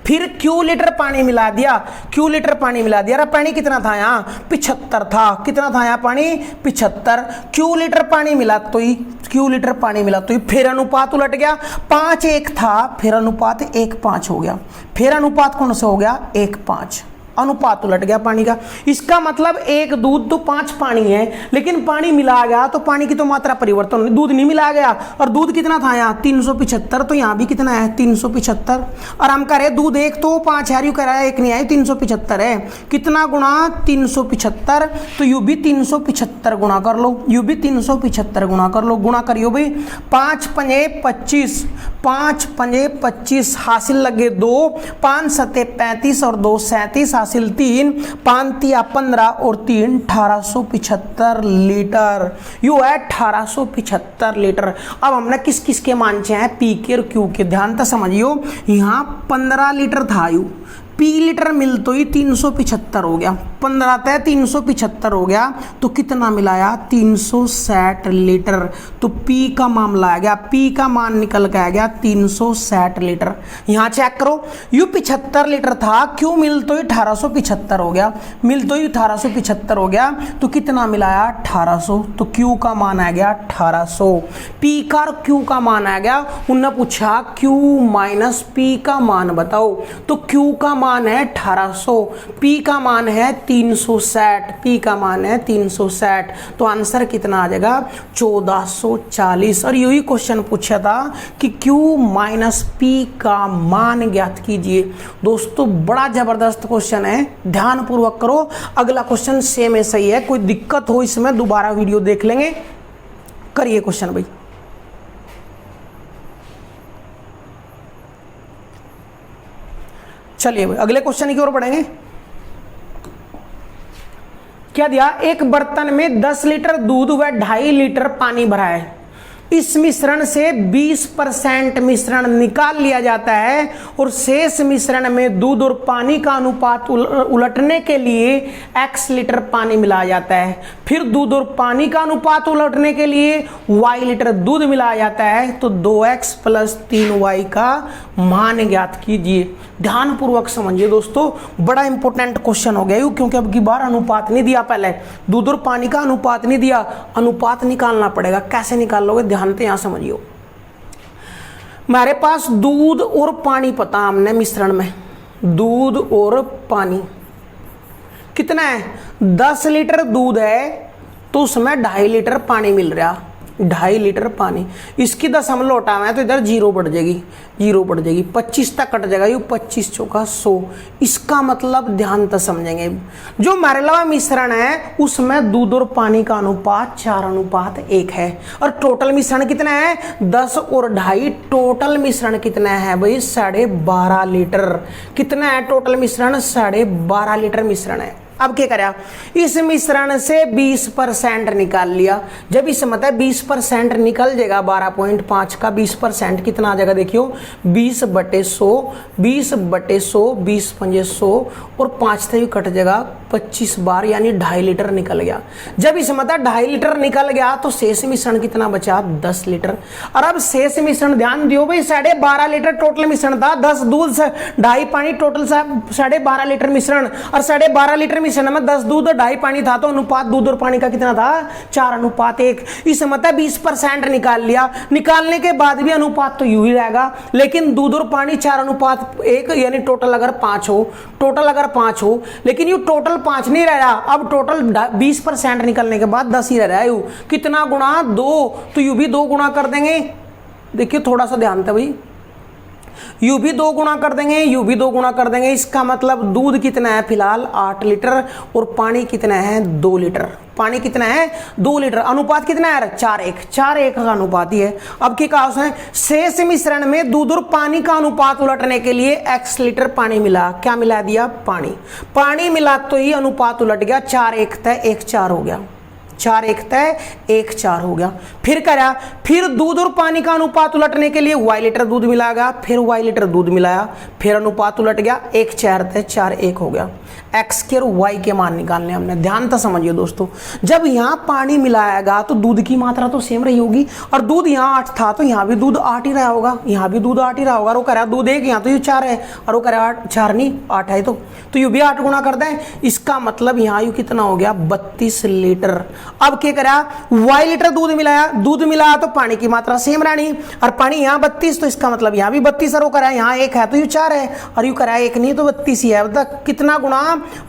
फिर Q लीटर पानी मिला दिया, Q लीटर पानी मिला दिया। अरे पानी कितना था यहाँ 75 था, कितना था यहाँ पानी 75। Q लीटर पानी मिला तो ही Q लीटर पानी मिला तो ही फिर अनुपात उलट गया। 5:1 था फिर अनुपात 1:5 हो गया, फिर अनुपात कौन सा हो गया 1:5, अनुपात उलट गया पानी का। इसका मतलब 1 दूध तो 5 पानी है, लेकिन पानी मिला गया तो पानी की तो मात्रा परिवर्तन नहीं, दूध नहीं मिला गया। और दूध कितना था यहाँ 375 तो यहाँ भी कितना है 375। और हम कह रहे दूध 1 तो 5 है, यू कह रहा है 1 नहीं है 375 है। कितना गुणा 375 तो यू भी 375 गुणा कर लो, यू भी 375 गुणा कर लो। गुणा करियो भाई 5 × 25, 5 × 25 हासिल लगे 2, 5 × 35 और 2 37 हासिल 3, 5 × 15 और 3 1875 लीटर। यू है 1875 लीटर। अब हमने किस किस के मान चाहे हैं पी के और क्यू के, ध्यान से समझियो। यहाँ 15 लीटर था यू, P लीटर मिल तो ही 375 हो गया, 15 तय 375 हो गया तो कितना मिलाया 360 लीटर। तो P का मामला आ गया, P का मान निकल के आ गया 360 लीटर। यहाँ चेक करो यू 75 लीटर था, Q मिल तो ही 1875 हो गया, मिल तो ही 1875 हो गया तो कितना मिलाया 1800, तो Q का मान आ गया 1800। P का और Q का मान आ गया। उन्होंने पूछा Q माइनस P का मान बताओ, तो Q का मान है 1800, P का मान है 360, P का मान है 360 तो आंसर कितना आ जाएगा 1440। और यही क्वेश्चन पूछा था कि Q माइनस P का मान ज्ञात कीजिए। दोस्तों बड़ा जबरदस्त क्वेश्चन है, ध्यान पूर्वक करो। अगला क्वेश्चन सेम ऐसा ही है, कोई दिक्कत हो इसमें दोबारा वीडियो देख लेंगे। करिए क्वेश्चन भाई। चलिए भाई अगले क्वेश्चन की ओर बढ़ेंगे। क्या दिया, एक बर्तन में 10 लीटर दूध व 2.5 लीटर पानी भरा है। इस मिश्रण से 20% मिश्रण निकाल लिया जाता है और शेष मिश्रण में दूध और पानी का अनुपात उलटने के लिए x लीटर पानी मिलाया जाता है। फिर दूध और पानी का अनुपात उलटने के लिए y लीटर दूध मिलाया जाता है। तो 2x + 3y का मान ज्ञात कीजिए। ध्यानपूर्वक समझिए दोस्तों, बड़ा इंपॉर्टेंट क्वेश्चन हो गया ये, क्योंकि अब की बार अनुपात नहीं दिया, पहले दूध और पानी का अनुपात नहीं दिया, अनुपात निकालना पड़ेगा। कैसे निकाल लोगे, ध्यान से यहां समझिए। हमारे पास दूध और पानी पता हमने मिश्रण में, दूध और पानी कितना है, 10 लीटर दूध है तो उसमें 2.5 लीटर पानी मिल रहा, 2.5 लीटर पानी। इसकी 10 हम लौटावे तो इधर 0 बढ़ जाएगी, 0 बढ़ जाएगी, 25 तक कट जाएगा, ये 25 चौका 100। इसका मतलब ध्यान तक समझेंगे, जो हमारे अलावा मिश्रण है उसमें दूध और पानी का अनुपात 4:1 है। और टोटल मिश्रण कितना है, 10 और 2.5, टोटल मिश्रण कितना है भाई, 12.5 लीटर। कितना है टोटल मिश्रण, 12.5 लीटर मिश्रण है। अब क्या करा, इस मिश्रण से 20% निकाल लिया। जब इस मतलब 20% निकल जाएगा 12.5 का 20% कितना आ जाएगा, देखियो 20/100, 20/100, 20×100 और 5 से कट जाएगा 25 बार, यानी 2.5 लीटर निकल गया। जब इस मतलब 2.5 लीटर निकल गया तो शेष मिश्रण कितना बचा, 10 लीटर। और अब शेष मिश्रण ध्यान दियो भाई, 12.5 लीटर टोटल मिश्रण था, 10 दूध 2.5 पानी, टोटल 12.5 लीटर मिश्रण। और 12.5 लीटर मिश्रण में 10 दूध और 2.5 पानी था, तो अनुपात दूध और पानी का कितना था, 4:1। इस मतलब 20% निकाल लिया। निकालने के बाद भी अनुपात तो यूं ही रहेगा, लेकिन दूध और पानी 4:1, यानी टोटल अगर 5 हो, टोटल अगर 5 हो, लेकिन यू टोटल 5 नहीं रह रहा, अब टोटल 20% निकलने के बाद 10 ही रह रहा है। यू कितना गुणा, 2, तो यू भी 2 गुणा कर देंगे। देखिए थोड़ा सा ध्यान था भाई, यू भी 2 गुणा कर देंगे, यू भी 2 गुणा कर देंगे। इसका मतलब दूध कितना है फिलहाल 8 लीटर और पानी कितना है 2 लीटर। पानी कितना है 2 लीटर। अनुपात कितना है 4:1 का अनुपात ही है। अब क्या कहा उसने, शेष मिश्रण में दूध और पानी का अनुपात उलटने के लिए x लीटर पानी मिला। क्या मिला दिया, पानी। पानी मिला तो ही अनुपात उलट गया, 4:1 तय 1:4 हो गया, 4:1 तय 1:4 हो गया। फिर करा, फिर दूध और पानी का अनुपात उलटने के लिए y लीटर दूध मिलाएगा, फिर y लीटर दूध मिलाया, फिर अनुपात उलट गया, 1:4 तय 4:1 हो गया। x के और y के मान निकालने हमने, ध्यान तो समझिए दोस्तों। जब यहाँ पानी मिलाएगा तो दूध की मात्रा तो सेम रही होगी, और दूध यहाँ 8 था तो यहाँ भी दूध 8 ही रहा होगा, यहाँ भी दूध 8 ही रहा होगा। और वो कह रहा दूध 1, यहाँ तो ये 4 है, और वो कह रहा 4 नहीं 8 है, तो यू भी 8 गुणा कर दें। इसका मतलब यहाँ यू कितना हो गया, 32 लीटर। अब क्या करा, y लीटर दूध मिलाया तो पानी की मात्रा सेम रहनी, और पानी यहाँ 32, तो इसका मतलब यहाँ भी 32। और वो करा यहाँ 1 है तो यू 4 है, और यू करा 1 नहीं तो 32 ही है। मतलब कितना गुणा,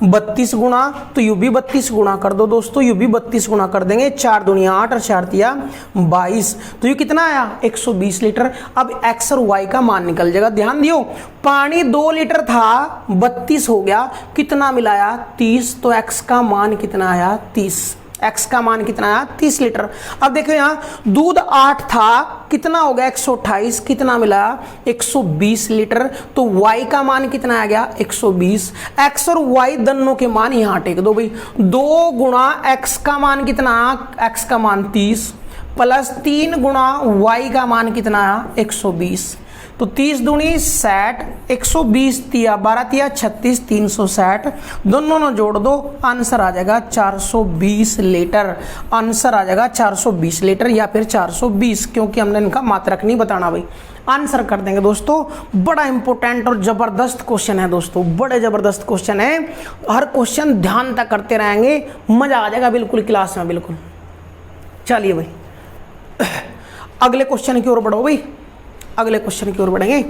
32 गुणा, तो यू भी 32 गुणा कर दो दोस्तों, यू भी 32 गुणा कर देंगे। 4 दूनी 8 और 4 तिया 22, तो ये कितना आया 120 लीटर। अब x और y का मान निकल जाएगा। ध्यान दियो, पानी 2 लीटर था, 32 हो गया, कितना मिलाया 30, तो x का मान कितना आया 30। x का मान कितना आया 30 लीटर। अब देखो यहाँ दूध 8 था, कितना हो गया 128, कितना मिला 120 लीटर, तो y का मान कितना आ गया 120। x और y दोनों के मान यहाँ टेक दो भाई, 2 गुणा x का मान कितना, x का मान 30 प्लस 3 गुणा y का मान कितना आया 120, तो 30 दूनी 60, 120 तिया 12 तिया 36, 360, दोनों ने जोड़ दो, आंसर आ जाएगा 420 लीटर। आंसर आ जाएगा 420 लीटर या फिर 420, क्योंकि हमने इनका मात्रक नहीं बताना भाई। आंसर कर देंगे दोस्तों। बड़ा इंपॉर्टेंट और जबरदस्त क्वेश्चन है दोस्तों, बड़े जबरदस्त क्वेश्चन है। हर क्वेश्चन ध्यान तक करते रहेंगे, मजा आ जाएगा बिल्कुल क्लास में, बिल्कुल। चलिए भाई अगले क्वेश्चन की ओर बढ़ो भाई, अगले क्वेश्चन की ओर बढ़ेंगे।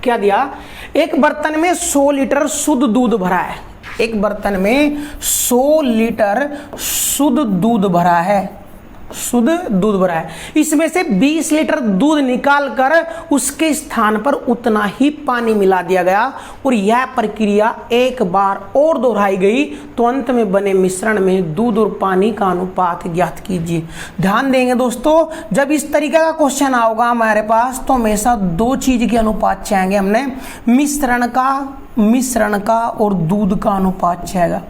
क्या दिया, एक बर्तन में 100 लीटर शुद्ध दूध भरा है। एक बर्तन में 100 लीटर शुद्ध दूध भरा है, शुद्ध दूध भरा है। इसमें से 20 लीटर दूध निकाल कर उसके स्थान पर उतना ही पानी मिला दिया गया और यह प्रक्रिया एक बार और दोहराई गई तो अंत में बने मिश्रण में दूध और पानी का अनुपात ज्ञात कीजिए। ध्यान देंगे दोस्तों, जब इस तरीके का क्वेश्चन आओगा हमारे पास तो हमेशा 2 चीज के अनुपात चाहेंगे हमने, मिश्रण का मिश्रण का और दूध का अनुपात चाहेगा।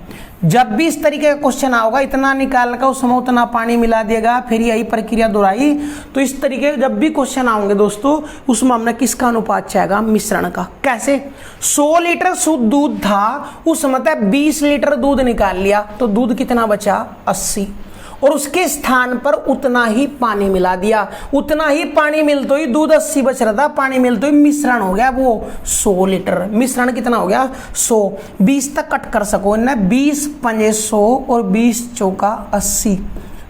जब भी इस तरीके का क्वेश्चन आओगा, इतना निकाल कर उसमें उतना पानी मिला दिएगा, फिर यही प्रक्रिया दोहराई। तो इस तरीके के जब भी क्वेश्चन आएंगे दोस्तों, उसमें हमने किसका अनुपात चाहेगा? मिश्रण का। कैसे? 100 लीटर शुद्ध दूध था, उसमें 20 लीटर दूध निकाल लिया, तो दूध कितना बचा? 80, और उसके स्थान पर उतना ही पानी मिला दिया। उतना ही पानी मिलते ही दूध 80 बच रहा था, पानी मिलते ही मिश्रण हो गया वो 100 लीटर। मिश्रण कितना हो गया? 100। 20 तक कट कर सको ना, 20 पंजे 100 और 20 चौका 80,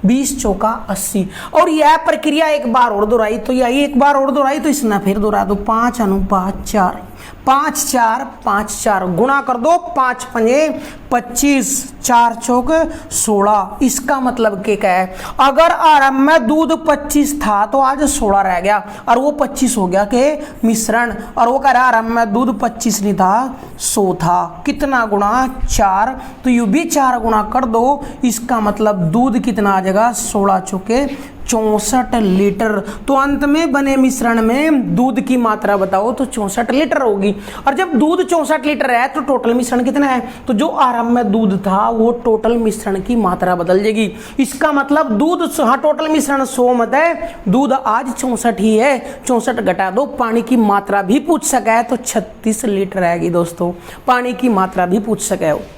20 चौका 80। और यह प्रक्रिया एक बार और दोहराई, तो यही एक बार और दोहराई, तो इसमें फिर दोहरा दो 5:4, 5:4 गुणा कर दो, 5 पंजे 25, 4 चौक 16। इसका मतलब क्या है? अगर आरंभ में दूध 25 था तो आज 16 रह गया, और वो 25 हो गया के मिश्रण, और वो कह रहा आरंभ में दूध 25 नहीं था, 100 था। कितना गुणा? 4। तो यू भी 4 गुणा कर दो, इसका मतलब दूध कितना आ जाएगा? 16 चौके 64 लीटर। तो अंत में बने मिश्रण में दूध की मात्रा बताओ, तो 64 लीटर होगी। और जब दूध 64 लीटर है तो टोटल मिश्रण कितना है? तो जो आरंभ में दूध था वो टोटल मिश्रण की मात्रा बदल जाएगी। इसका मतलब दूध, हाँ टोटल मिश्रण 100 मत है, दूध आज 64 ही है, 64 घटा दो, पानी की मात्रा भी पूछ सका है तो 36 लीटर आएगी दोस्तों। पानी की मात्रा भी पूछ सका है।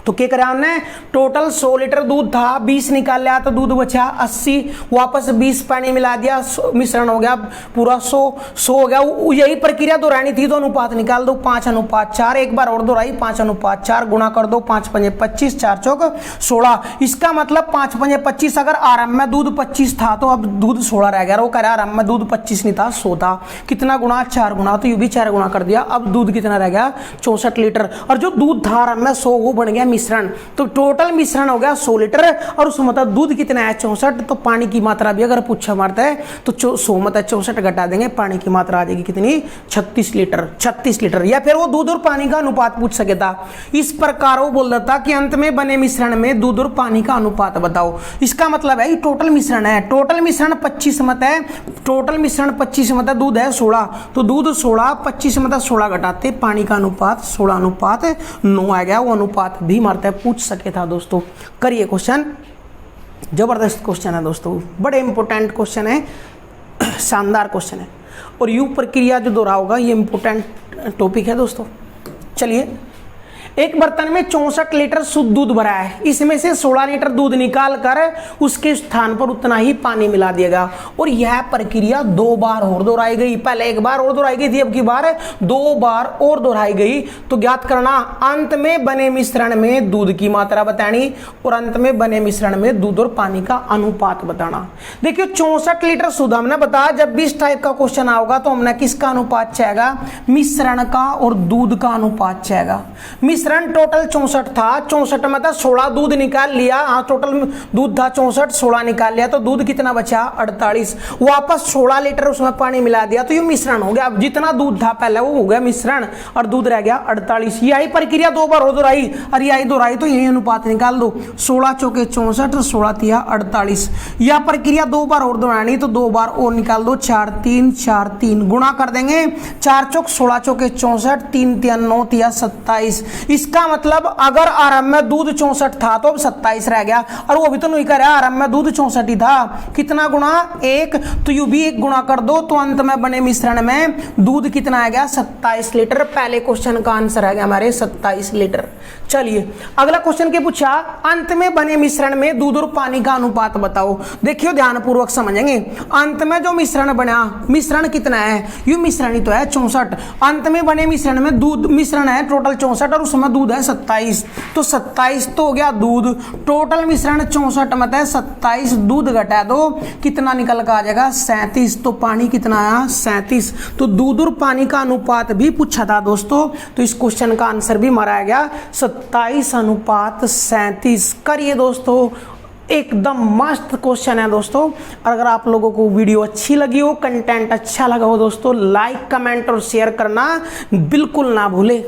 तो क्या करा हमने? टोटल 100 लीटर दूध था, 20 निकाल लिया तो दूध बचा 80, वापस 20 पानी मिला दिया, मिश्रण हो गया पूरा 100 हो गया। यही प्रक्रिया दोहरानी थी, तो अनुपात निकाल दो 5:4। एक बार और दोहराई, 5:4 गुणा कर दो, 5 पंजे 25, 4 चौक 16। इसका मतलब 5 पंजे 25, अगर आरंभ में दूध 25 था तो अब दूध 16 रह गया। वो कह रहा आरंभ में दूध 25 नहीं था, 100 था। कितना गुणा? 4 गुणा, तो यू भी 4 गुणा कर दिया। अब दूध कितना रह गया? 64 लीटर। और जो दूध था आरंभ में 100, वो बन गया मिश्रण। तो टोटल मिश्रण हो गया 100 लीटर, और उसमें मतलब दूध कितना है? 64। तो पानी की मात्रा भी अगर पूछा मारता है तो 100 मतलब 64 घटा देंगे, पानी की मात्रा आ जाएगी कितनी? 36 लीटर। 36 लीटर। या फिर वो दूध और पानी का अनुपात पूछ सके था। इस प्रकार वो बोल रहा था कि अंत में बने मिश्रण में दूध और पानी का अनुपात बताओ। इसका मतलब है टोटल मिश्रण है, टोटल मिश्रण 25 मत है, टोटल मिश्रण 25 मत है, दूध है 16, तो दूध 16, 25 मतलब 16 घटाते, पानी का अनुपात 16:9 आ गया। वो अनुपात भी मारता है, पूछ सके था दोस्तों। करिए क्वेश्चन, जबरदस्त क्वेश्चन है दोस्तों, बड़े इंपॉर्टेंट क्वेश्चन है, शानदार क्वेश्चन है। और यू प्रक्रिया जो दोहरा होगा, ये इंपॉर्टेंट टॉपिक है दोस्तों। चलिए, एक बर्तन में 64 लीटर शुद्ध दूध भरा है, इसमें से 16 लीटर दूध निकाल कर उसके स्थान पर उतना ही पानी मिला दिएगा। और यह प्रक्रिया 2 बार और दोहराई गई। पहले 1 बार और दोहराई गई थी, अब की बार 2 बार और दोहराई गई। तो ज्ञात करना, अंत में बने मिश्रण में दूध की मात्रा बतानी और अंत में बने मिश्रण में दूध और पानी का अनुपात बताना। देखिए 64 लीटर शुद्ध हमने बताया, जब भी इस टाइप का क्वेश्चन आओगा तो हमने किसका अनुपात चाहेगा? मिश्रण का और दूध का अनुपात चाहेगा। मिश्रण टोटल 64 था, 64 में था 16, दूध निकाल लिया, हाँ टोटल दूध था 64, 16 निकाल लिया, तो दूध कितना बचा? 48। वापस 16 लीटर उसमें पानी मिला दिया, तो ये मिश्रण हो गया। अब जितना दूध था पहले वो हो गया मिश्रण, और दूध रह गया 48। यही प्रक्रिया 2 बार हो दोहराई, और यही दोहराई, तो यही अनुपात निकाल दो, 16 चौके 64, 16 तिया 48। यह प्रक्रिया 2 बार और दोहरानी, तो 2 बार और निकाल दो, 4 3 4 3 गुणा कर देंगे, 4 चौक 16 चौके 64, 3 तिया 9 तिया 27। इसका मतलब अगर आरंभ में दूध 64 था तो अब 27 रह गया, और वो भी तो नहीं कह रहा आरंभ में दूध 64 ही था। कितना गुणा? 1, तो यू भी 1 गुणा कर दो, तो अंत में बने मिश्रण में दूध कितना आ गया? 27 लीटर। पहले क्वेश्चन का आंसर आ गया हमारे 27 लीटर। चलिए अगला क्वेश्चन क्या पूछा? अंत में बने मिश्रण में दूध और पानी का अनुपात बताओ। देखियो ध्यानपूर्वक समझेंगे। अंत में जो मिश्रण बना, मिश्रण कितना है? यू मिश्रण ही तो है 64। अंत में बने मिश्रण में दूध, मिश्रण है टोटल 64 और उसमें दूध है 27, तो 27 तो हो गया दूध। टोटल मिश्रण 64 मत है, 27 दूध घटा दो, कितना निकल कर आ जाएगा? 37। तो पानी कितना आया? 37। तो दूध और पानी का अनुपात भी पूछा था दोस्तों, तो इस क्वेश्चन का आंसर भी मारा गया 27:37। करिए दोस्तों, एकदम मस्त क्वेश्चन है दोस्तों। अगर आप लोगों को वीडियो अच्छी लगी हो, कंटेंट अच्छा लगा हो दोस्तों, लाइक कमेंट और शेयर करना बिल्कुल ना भूले।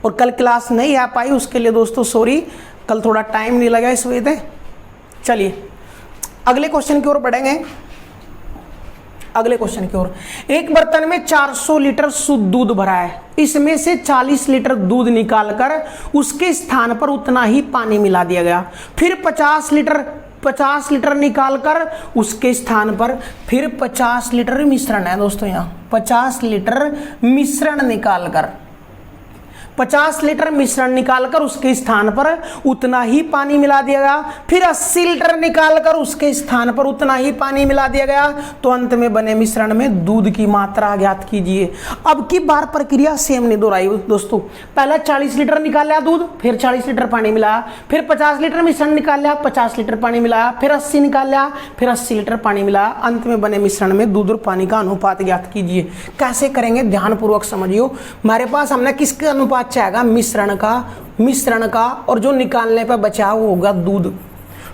और कल क्लास नहीं आ पाई उसके लिए दोस्तों सॉरी, कल थोड़ा टाइम नहीं लगा इस वजह से। चलिए अगले क्वेश्चन की ओर बढ़ेंगे। अगले क्वेश्चन की ओर। एक बर्तन में 400 लीटर शुद्ध दूध भरा है, इसमें से 40 लीटर दूध निकालकर उसके स्थान पर उतना ही पानी मिला दिया गया। फिर 50 लीटर निकालकर उसके स्थान पर फिर 50 लीटर मिश्रण है दोस्तों, यहाँ 50 लीटर मिश्रण निकालकर 50 लीटर मिश्रण निकालकर उसके स्थान पर उतना ही पानी मिला दिया गया। फिर 80 लीटर निकालकर उसके स्थान पर उतना ही पानी मिला दिया गया। तो अंत में बने मिश्रण में दूध की मात्रा ज्ञात कीजिए। अब की बार प्रक्रिया सेम नहीं दोहराई दोस्तों। पहले 40 लीटर निकाला दूध, फिर 40 लीटर पानी मिलाया, फिर 50 लीटर मिश्रण निकाला, 50 लीटर पानी मिलाया, फिर 80 निकाला, फिर 80 लीटर पानी मिलाया। अंत में बने मिश्रण में दूध और पानी का अनुपात ज्ञात कीजिए। कैसे करेंगे ध्यानपूर्वक समझियो। हमारे पास हमने किसके अनुपात चाहेगा, मिश्रण का और जो निकालने पर बचा वो होगा दूध।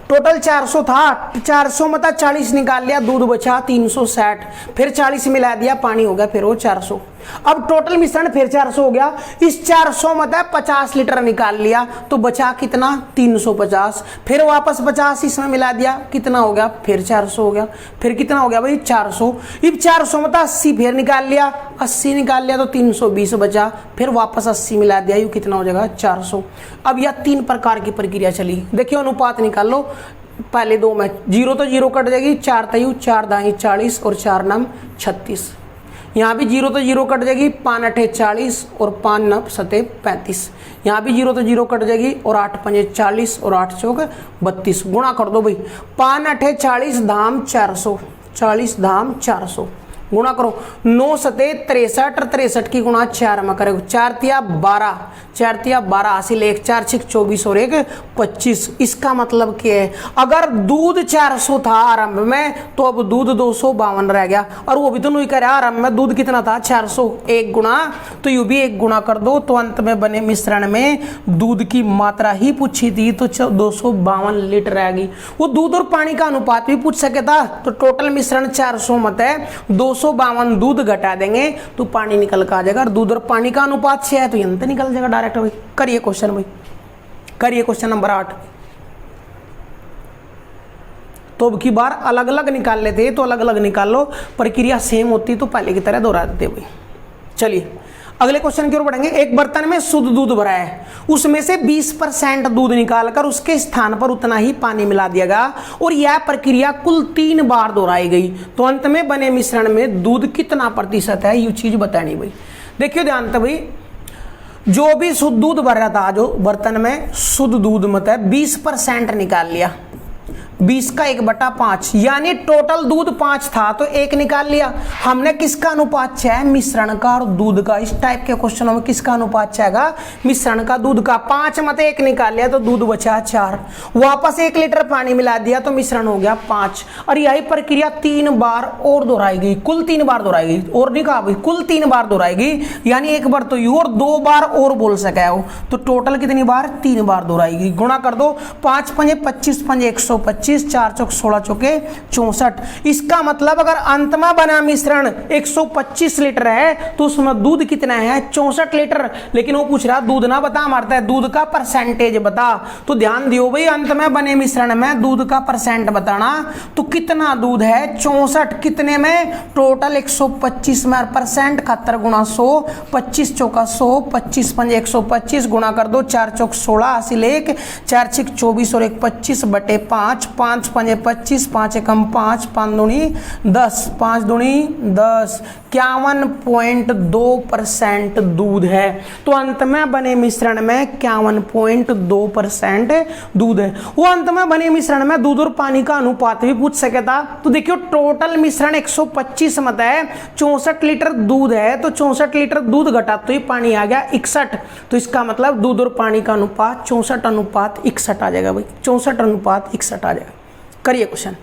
टोटल 400 था, 400 में 40 निकाल लिया, दूध बचा 360, फिर 40 मिला दिया, पानी हो गया फिर वो 400। अब टोटल मिश्रण फिर 400 हो गया। इस 400 में 50 लीटर निकाल लिया तो बचा कितना, 350, फिर वापस 50 इसमें मिला दिया, कितना हो गया, फिर 400 हो गया। फिर कितना हो गया भाई 400। अब 400 में 80 फिर निकाल लिया, 80 निकाल लिया तो 320 बचा, फिर वापस 80 मिला दिया, ये कितना हो जाएगा 400। अब यह 3 प्रकार की प्रक्रिया चली। देखिए अनुपात निकाल लो। पहले 2 में 0 तो 0 कट जाएगी, 4 तयू 4 दाई 40 और 4 नम 36। यहाँ भी 0 तो 0 कट जाएगी, 5 अठे 40 और 5 नब सते 35। यहाँ भी 0 तो 0 कट जाएगी और 8 पंजे 40 और 8 चौक 32। गुणा कर दो भाई, 5 अठे 40 धाम 400, 40 धाम 400 गुणा करो। 9 सते 63 और 63 की गुणा 4 में करेगा, 4 तिया 12, 4 तिया 12 हासिल 1, 4 6 24 और 1 25। इसका मतलब क्या है, अगर दूध 400 था आरंभ में तो अब दूध 252 रह गया। और वो भी तो नहीं कह रहा आरंभ में दूध कितना था 400, 1 गुणा, तो यू भी 1 गुणा कर दो। तो अंत में बने मिश्रण में दूध की मात्रा ही पूछी थी तो 252 लीटर रहेगी। वो दूध और पानी का अनुपात भी पूछ सके था। तो टोटल मिश्रण 400 मत है, 252 दूध घटा देंगे तो पानी निकल कर आ जाएगा। और दूध और पानी का अनुपात 6 है तो यंत्र निकल जाएगा डायरेक्ट। भाई करिए क्वेश्चन, भाई करिए क्वेश्चन नंबर 8। तो अब की बार अलग अलग निकाल लेते हैं तो अलग अलग निकाल लो, प्रक्रिया सेम होती तो पहले की तरह दोहरा देते भाई। चलिए अगले क्वेश्चन की ओर बढ़ेंगे। एक बर्तन में शुद्ध दूध भरा है, उसमें से 20% दूध निकालकर उसके स्थान पर उतना ही पानी मिला दिया गया और यह प्रक्रिया कुल 3 बार दोहराई गई। तो अंत में बने मिश्रण में दूध कितना प्रतिशत है, ये चीज बतानी भाई। देखिए ध्यान से भाई, जो भी शुद्ध दूध भर रहा था, जो बर्तन में शुद्ध दूध मत है 20% निकाल लिया, 20 का 1/5 यानी टोटल दूध 5 था तो 1 निकाल लिया। हमने किसका अनुपात चाहे, मिश्रण का और दूध का। इस टाइप के क्वेश्चनों में किसका अनुपात चाहेगा, मिश्रण का दूध का। 5 में 1 निकाल लिया तो दूध बचा 4, वापस 1 लीटर पानी मिला दिया तो मिश्रण हो गया 5। और यही प्रक्रिया 3 बार और दोहराएगी, कुल 3 बार दोहराएगी। और नहीं कहा भाई, कुल 3 बार दोहराएगी, यानी 1 बार तो यू और 2 बार और बोल सके हो। तो टोटल कितनी बार, 3 बार दोहराएगी। गुणा कर दो, 5 पंजे 25 पंजे 125, 4 चौक 16 चौके 64। इसका मतलब अगर अंत में बना मिश्रण 125 लीटर है तो उसमें दूध कितना है, 64 लीटर। लेकिन वो पूछ रहा दूध ना बता, मारता है दूध का परसेंटेज बता। तो ध्यान दियो भाई, अंत में बने मिश्रण में दूध का परसेंट बताना। तो कितना दूध है, 64 कितने में, टोटल 125 में परसेंट 71 गुणा 100, 25 चौका 100, 25 पंजे 125 गुणा कर दो, 4 चौक 16 हासिल 1, 4 6 24 और 1 25 बटे 5, 5 पंजे 25, 5 एकम 5, 5 दूनी 10, 5 दूनी 10, 51.2% दूध है। तो अंत में बने मिश्रण में 51.2% दूध है। वो अंत में बने मिश्रण में दूध और पानी का अनुपात भी पूछ सके था। तो देखियो टोटल मिश्रण 125 मत है, 64 लीटर दूध है तो 64 लीटर दूध घटा तो ये पानी आ गया 61। तो इसका मतलब दूध और पानी का अनुपात 64:61 आ जाएगा भाई, 64:61 आ जाएगा। करिए क्वेश्चन।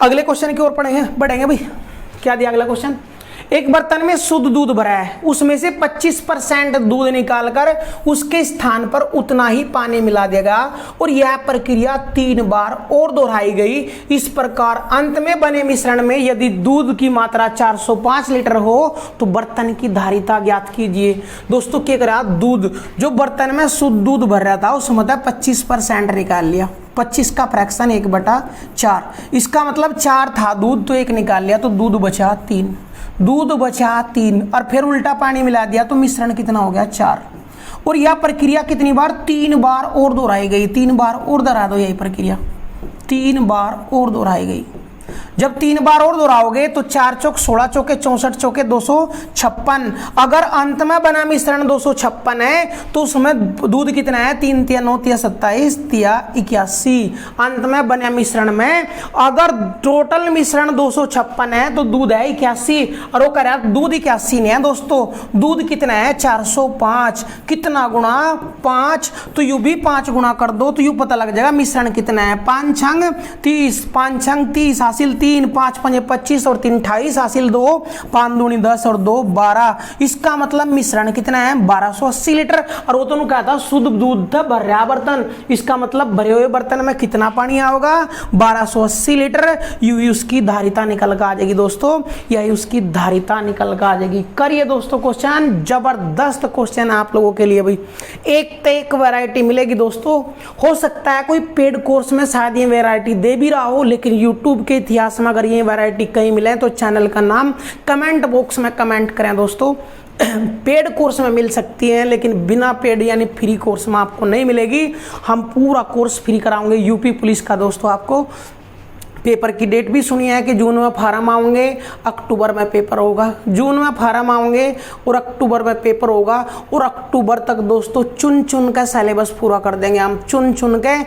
अगले क्वेश्चन की ओर बढ़ेंगे भाई। क्या दिया अगला क्वेश्चन, एक बर्तन में शुद्ध दूध भरा है, उसमें से 25% दूध निकालकर उसके स्थान पर उतना ही पानी मिला देगा और यह प्रक्रिया 3 बार और दोहराई गई। इस प्रकार अंत में बने मिश्रण में यदि दूध की मात्रा 405 लीटर हो तो बर्तन की धारिता ज्ञात कीजिए। दोस्तों क्या करा, दूध जो बर्तन में शुद्ध दूध भर रहा था उसमें 25% निकाल लिया, 25 का फ्रैक्शन 1/4। इसका मतलब 4 था दूध तो 1 निकाल लिया तो दूध बचा 3, दूध बचा 3 और फिर उल्टा पानी मिला दिया तो मिश्रण कितना हो गया 4। और यह प्रक्रिया कितनी बार, 3 बार और दोहराई गई। 3 बार और दोहरा दो, यही प्रक्रिया 3 बार और दोहराई गई। जब 3 बार और दोहराओगे तो 4 चौक 16 चौके 64 चौके 256। अगर अंत में बना मिश्रण 256 है तो उसमें दूध कितना है, 3 तिया 9 तिया 27 तिया 81। अंत में बने मिश्रण में अगर टोटल मिश्रण 256 है तो दूध है 81। और वो कह रहा है दूध 81 नहीं है दोस्तों, दूध कितना है 405। कितना गुणा 5, तो यू भी 5 गुणा कर दो तो यू पता लग जाएगा मिश्रण कितना है। 5 छंग 30, 5 छंग 30 हासिल 3, 5 पंजे 25 और 3 28 हासिल 2, 5 दूनी 10 और 2 12। इसका मतलब मिश्रण कितना है 1280 लीटर। और वो तो कहता शुद्ध दूध था भरा बर्तन, इसका मतलब भरे हुए बर्तन में कितना पानी आओगा 1280 लीटर। यही उसकी धारिता निकल कर आ जाएगी दोस्तों, यही उसकी धारिता निकल कर आ जाएगी। करिए दोस्तों क्वेश्चन, जबरदस्त क्वेश्चन आप लोगों के लिए भाई, एक तो एक वैरायटी मिलेगी दोस्तों। हो सकता है कोई पेड कोर्स में शायद ये वैरायटी दे भी रहा हो, लेकिन यूट्यूब के इतिहास में अगर ये वैरायटी कहीं मिले तो चैनल का नाम कमेंट बॉक्स में कमेंट करें दोस्तों। पेड कोर्स में मिल सकती है लेकिन बिना पेड यानी फ्री कोर्स में आपको नहीं मिलेगी। हम पूरा कोर्स फ्री कराएंगे यूपी पुलिस का दोस्तों। आपको पेपर की डेट भी सुनी है कि जून में फॉर्म आएंगे, अक्टूबर में पेपर होगा। जून में फॉर्म आएंगे और अक्टूबर में पेपर होगा। और अक्टूबर तक दोस्तों चुन चुन का सिलेबस पूरा कर देंगे हम, चुन चुन के।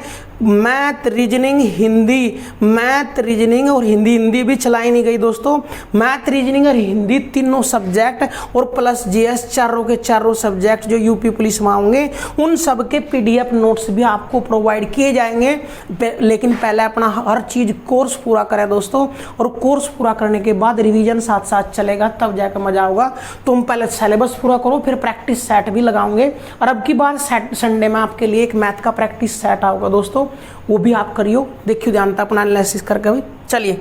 Math reasoning Hindi, math reasoning और हिंदी भी चलाई नहीं गई दोस्तों। मैथ रीजनिंग और हिंदी तीनों सब्जेक्ट और प्लस जीएस चारों के चारों सब्जेक्ट जो यूपी पुलिस में होंगे उन सब के पीडीएफ नोट्स भी आपको प्रोवाइड किए जाएंगे। लेकिन पहले अपना हर चीज कोर्स पूरा करें दोस्तों, और कोर्स पूरा करने के बाद रिवीजन साथ साथ चलेगा, तब जाकर मजा होगा। तुम पहले सिलेबस पूरा करो, फिर प्रैक्टिस सेट भी लगाओगे। और अब की बार संडे में आपके लिए एक मैथ का प्रैक्टिस सेट आएगा दोस्तों, वो भी आप करियो, देखियो ध्यान अपना एनालिसिस करके भाई। चलिए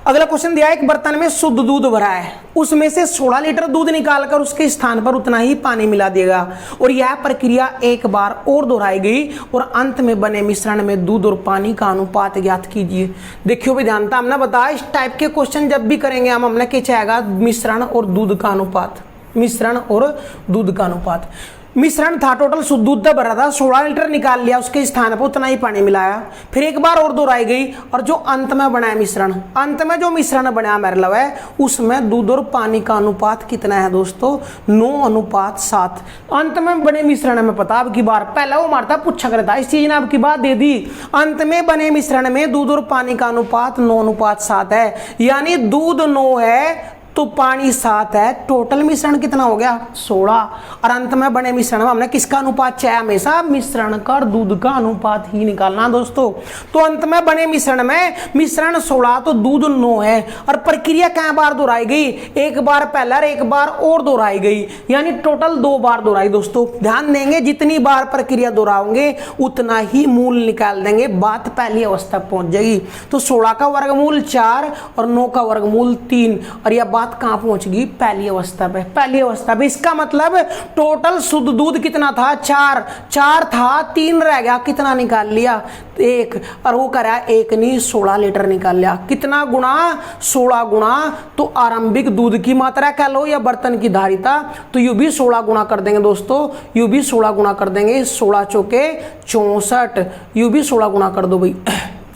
अगला क्वेश्चन दिया है, एक बर्तन में शुद्ध दूध भरा है, उसमें से 16 लीटर दूध निकालकर उसके स्थान पर उतना ही पानी मिला देगा। और यह प्रक्रिया एक बार और दोहराई गई और अंत में बने मिश्रण में दूध और पानी का अनुपात ज्ञात कीजिए। देखियो भी ध्यान, हमने बताया इस टाइप के क्वेश्चन जब भी करेंगे हमने क्या चाहेगा, मिश्रण और दूध का अनुपात, मिश्रण और दूध का अनुपात। मिश्रण था टोटल शुद्ध दूध का भरा था, 16 लीटर निकाल लिया, उसके स्थान पर उतना ही पानी मिलाया, फिर एक बार और दोहराई गई। और जो अंत में बनाया मिश्रण, अंत में जो मिश्रण बनाया मतलब है उसमें दूध और पानी का अनुपात कितना है दोस्तों 9:7। अंत में बने मिश्रण में पता अब की बार, पहला वो मारता पूछा करता, इस चीज ने अब की बात दे दी। अंत में बने मिश्रण में दूध और पानी का अनुपात 9:7 है, यानी दूध 9 है तो पानी 7 है। टोटल मिश्रण कितना हो गया 16। और अंत में बने मिश्रण में हमने किसका अनुपात चाहिए, हमेशा मिश्रण का और दूध का अनुपात ही निकालना दोस्तों। तो अंत में बने मिश्रण में मिश्रण 16 तो दूध 9 है। और प्रक्रिया कई बार दोहराई गई, एक बार पहला एक बार और दोहराई गई, यानी टोटल 2 बार दोहराई दोस्तों। ध्यान देंगे जितनी बार प्रक्रिया दोहराओगे उतना ही मूल निकाल देंगे, बात पहली अवस्था पहुंच जाएगी। तो 16 का वर्गमूल 4 और 9 का वर्गमूल 3, और यह बात कहां पहुंच गई पहली अवस्था पे, पहली अवस्था पे। इसका मतलब टोटल शुद्ध दूध कितना था 4 था, 3 रह गया, कितना निकाल लिया 1। और वो करा 1 नहीं 16 लीटर निकाल लिया। कितना गुणा 16 गुणा, तो आरंभिक दूध की मात्रा कह लो या बर्तन की धारिता, तो यू भी 16 गुणा कर देंगे दोस्तों, यू भी 16 गुणा कर देंगे, 16 चौके 64, यू भी 16 गुणा कर दो भाई,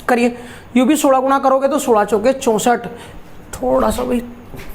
करिए। यू भी 16 गुणा करोगे तो 16 चौके 64, थोड़ा सा भाई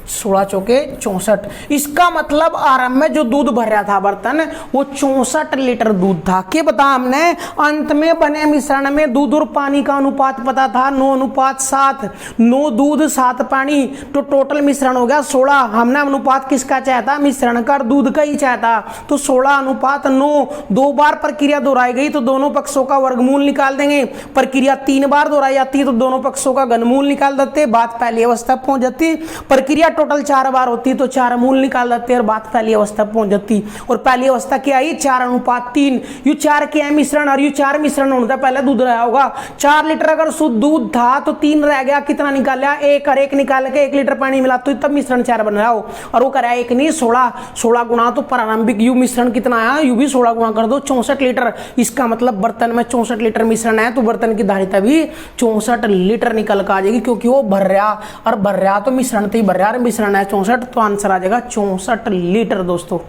16 चौके 64। इसका मतलब आरंभ में जो दूध भर रहा था बर्तन वो 64 लीटर दूध था। क्या बता हमने, अंत में बने मिश्रण में दूध और पानी का अनुपात पता था 9:7, 9 दूध 7 पानी, तो टोटल मिश्रण हो गया 16। हमने अनुपात किसका चाहा था, मिश्रण का दूध का ही चाहा था, तो 16:9। 2 बार प्रक्रिया दोहराई गई तो दोनों पक्षों का वर्गमूल निकाल देंगे। प्रक्रिया 3 बार दोहराई जाती है तो दोनों पक्षों का घनमूल निकाल देते, बात पहली अवस्था पहुंच जाती। प्रक्रिया टोटल 4 बार होती तो 4 मूल निकाल देते और बात पहली अवस्था पहुंच जाती। और पहली अवस्था क्या आई 4:3। यू 4 के है मिश्रण और यू 4 मिश्रण होता है, पहले दूध रहा होगा 4 लीटर अगर शुद्ध दूध था तो 3 रह गया, कितना निकाल लिया 1 और 1 निकाल के 1 लीटर पानी मिला तो तब मिश्रण 4 बन रहा हो। और वो करा 1 नहीं 16 गुणा तो प्रारंभिक यू मिश्रण कितना आया, यू भी 16 गुणा कर दो 64 लीटर। इसका मतलब बर्तन में 64 लीटर मिश्रण है तो बर्तन की धारिता भी 64 लीटर निकल कर आ जाएगी, क्योंकि वो भर रहा और भर रहा तो मिश्रण तो ही भर रहा, मिश्रण है 64 तो आंसर आ जाएगा 64 लीटर। दोस्तों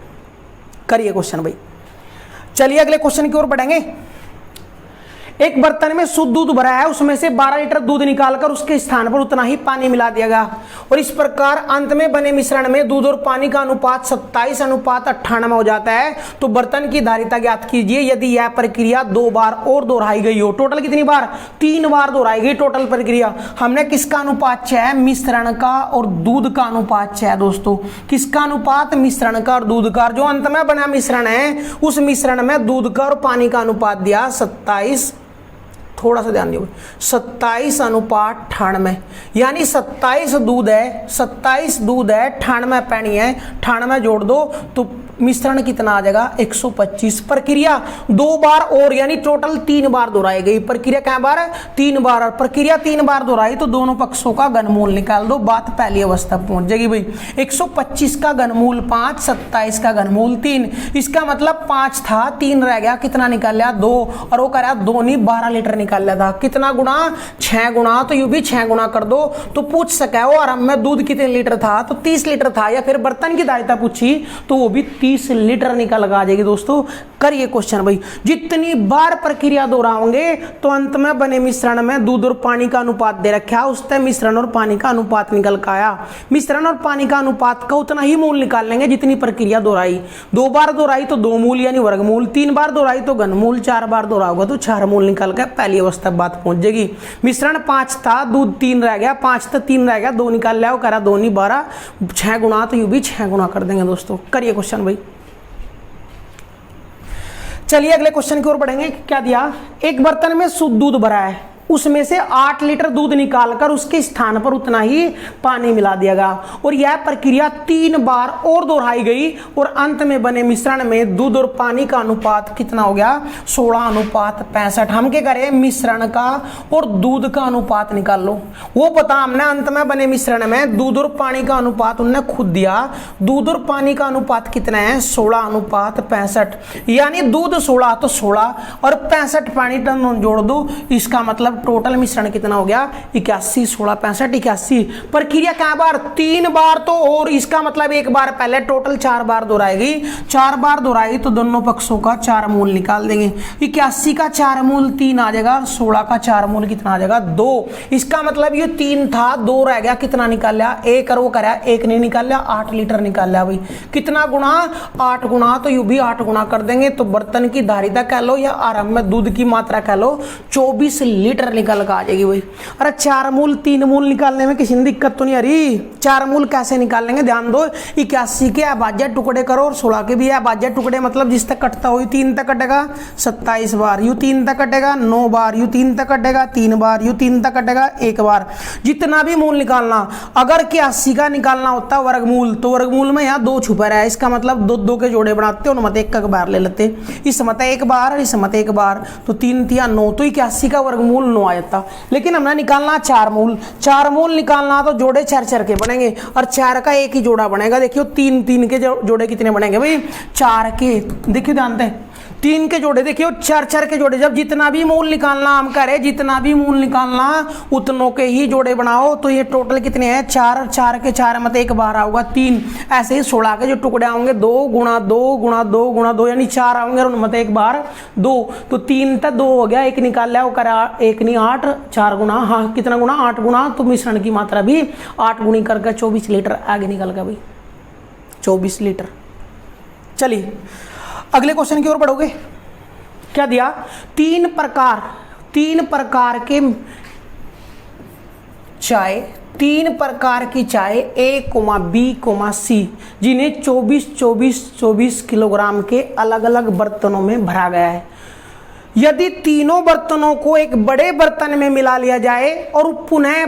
करिए क्वेश्चन भाई। चलिए अगले क्वेश्चन की ओर बढ़ेंगे। एक बर्तन में शुद्ध दूध भरा है, उसमें से 12 लीटर दूध निकालकर उसके स्थान पर उतना ही पानी मिला दिया गया और इस प्रकार अंत में बने मिश्रण में दूध और पानी का अनुपात 27:98 हो जाता है। तो बर्तन की धारिता ज्ञात कीजिए यदि यह प्रक्रिया 2 बार और दोहराई गई हो। टोटल कितनी बार 3 बार दोहराई गई टोटल प्रक्रिया। हमने किसका अनुपात चाहा है, मिश्रण का और दूध का अनुपात चाहा है। दोस्तों किसका अनुपात, मिश्रण का और दूध का। जो अंत में बना मिश्रण है उस मिश्रण में दूध का और पानी का अनुपात दिया 27, थोड़ा सा ध्यान दियो 27:98, यानी 27 दूध है 98 पानी है, 98 जोड़ दो तो मिश्रण कितना आ जाएगा 125। प्रक्रिया 2 बार और यानी टोटल 3 बार दोहराई गई। प्रक्रिया क्या बार है 3 बार, और प्रक्रिया 3 बार दोहराई तो दोनों पक्षों का घनमूल निकाल दो, बात पहली अवस्था पहुंच जाएगी भाई। 125 का घनमूल 5, 27 का घनमूल 3, इसका मतलब 5 था 3 रह गया, कितना निकाल लिया 2, और वो कह रहा 2 नहीं 12 लीटर निकाल लिया था। कितना गुणा 6 गुणा, तो यू भी 6 गुणा कर दो तो पूछ सका हो आराम में दूध कितने लीटर था, तो 30 लीटर था, या फिर बर्तन की धारिता पूछी तो वो भी 30 लीटर निकल आ जाएगी। दोस्तों करिए क्वेश्चन भाई। जितनी बार प्रक्रिया दोहराओगे तो अंत में बने मिश्रण में दूध और पानी का अनुपात दे रखा, उससे मिश्रण और पानी का अनुपात निकल का आया। मिश्रण और पानी का अनुपात का उतना ही मूल निकाल लेंगे जितनी प्रक्रिया दोहराई। 2 बार दोहराई तो 2 मूल यानी वर्गमूल, 3 बार दोहराई तो घनमूल, 4 बार दोहराओगे तो 4 मूल निकल कर पहली अवस्था बात पहुंच जाएगी। मिश्रण 5 था, दूध 3 रह गया, 5 तो 3 रह गया, 2 निकाल लिया, वो कह रहा 2 नहीं 12, 6 गुणा तो यू भी 6 गुणा कर देंगे। दोस्तों करिए क्वेश्चन भाई। चलिए अगले क्वेश्चन की ओर बढ़ेंगे। क्या दिया, एक बर्तन में शुद्ध दूध भरा है, उसमें से 8 लीटर दूध निकालकर उसके स्थान पर उतना ही पानी मिला दिया गया और यह प्रक्रिया 3 बार और दोहराई गई और अंत में बने मिश्रण में दूध और पानी का अनुपात कितना हो गया 16:65। हम क्या करें, मिश्रण का और दूध का अनुपात निकाल लो। वो पता हमने अंत में बने मिश्रण में दूध और पानी का अनुपात उन्होंने खुद दिया। दूध और पानी का अनुपात कितना है 16:65, यानी दूध 16 तो 16 और 65 पानी टन जोड़ दो, इसका मतलब टोटल मिश्रण कितना हो गया 81, 16, 65, 81। प्रक्रिया क्या बार 3 बार तो, और इसका मतलब 1 बार पहले, टोटल 4 बार दोहराएगी। 4 बार दोहराई तो दोनों पक्षों का 4 मूल निकाल देंगे। 81 का 4 मूल 3 आ जाएगा, 16 का 4 मूल कितना आ जाएगा 2। इसका मतलब ये 3 था 2 रह गया, कितना निकाल लिया 1, और वो करा 1 नहीं निकाल लिया 8 लीटर निकाल लिया भाई। कितना गुणा 8 गुणा, तो यू भी 8 गुणा कर देंगे तो बर्तन की धारिता कह लो या आराम में दूध की मात्रा कह लो 24 लीटर निकल कर आ जाएगी भाई। अरे 4 मूल 3 मूल निकालने में किसी ने दिक्कत तो नहीं आ रही। 4 मूल कैसे निकाल लेंगे, ध्यान दो 81 के अभाज्य टुकड़े करो और 16 के भी अभाज्य टुकड़े, मतलब जिस तक कटता हो 3 तक कटेगा 27 बार, यू 3 तक कटेगा 9 बार, यू 3 तक कटेगा 3 बार, यू 3 तक कटेगा 1 बार। जितना भी मूल निकालना, अगर 81 का निकालना होता वर्गमूल तो वर्गमूल में यहाँ 2 छुपा रहा है, इसका मतलब 2 के जोड़े बनाते हो, मत 1 बार ले लेते, इस मत 1 बार और इस मत 1 बार, तो 3 3 9, तो 81 का वर्गमूल 9 आ जाता। लेकिन हमने निकालना 4 मूल, 4 मूल निकालना तो जोड़े 4 के बनेंगे और 4 का एक ही जोड़ा बनेगा। देखियो 3 के जोड़े कितने बनेंगे भाई 4 के, देखियो ध्यान दें 3 के जोड़े, देखियो 4 के जोड़े। जब जितना भी मूल निकालना हम करें, जितना भी मूल निकालना उतनों के ही जोड़े बनाओ, तो ये टोटल कितने हैं 4, 4 के 4 मत 1 बार आऊगा 3, ऐसे ही 16 के जो टुकड़े आएंगे 2 गुणा 2 गुणा 2 गुणा 2, यानी 4 आएंगे और मत 1 बार 2, तो 3 तक 2 हो गया, 1 निकाल लिया, वो करा 1 नहीं 8, 4 गुणा, हाँ कितना गुणा 8 गुणा, तो मिश्रण की मात्रा भी 8 गुणी करके 24 लीटर आगे निकल गया भाई 24 लीटर। चलिए अगले क्वेश्चन की ओर बढ़ोगे। क्या दिया, 3 प्रकार के चाय, 3 प्रकार की चाय A, B, C, जिन्हें 24 किलोग्राम के अलग अलग बर्तनों में भरा गया है। यदि तीनों बर्तनों को एक बड़े बर्तन में मिला लिया जाए और पुनः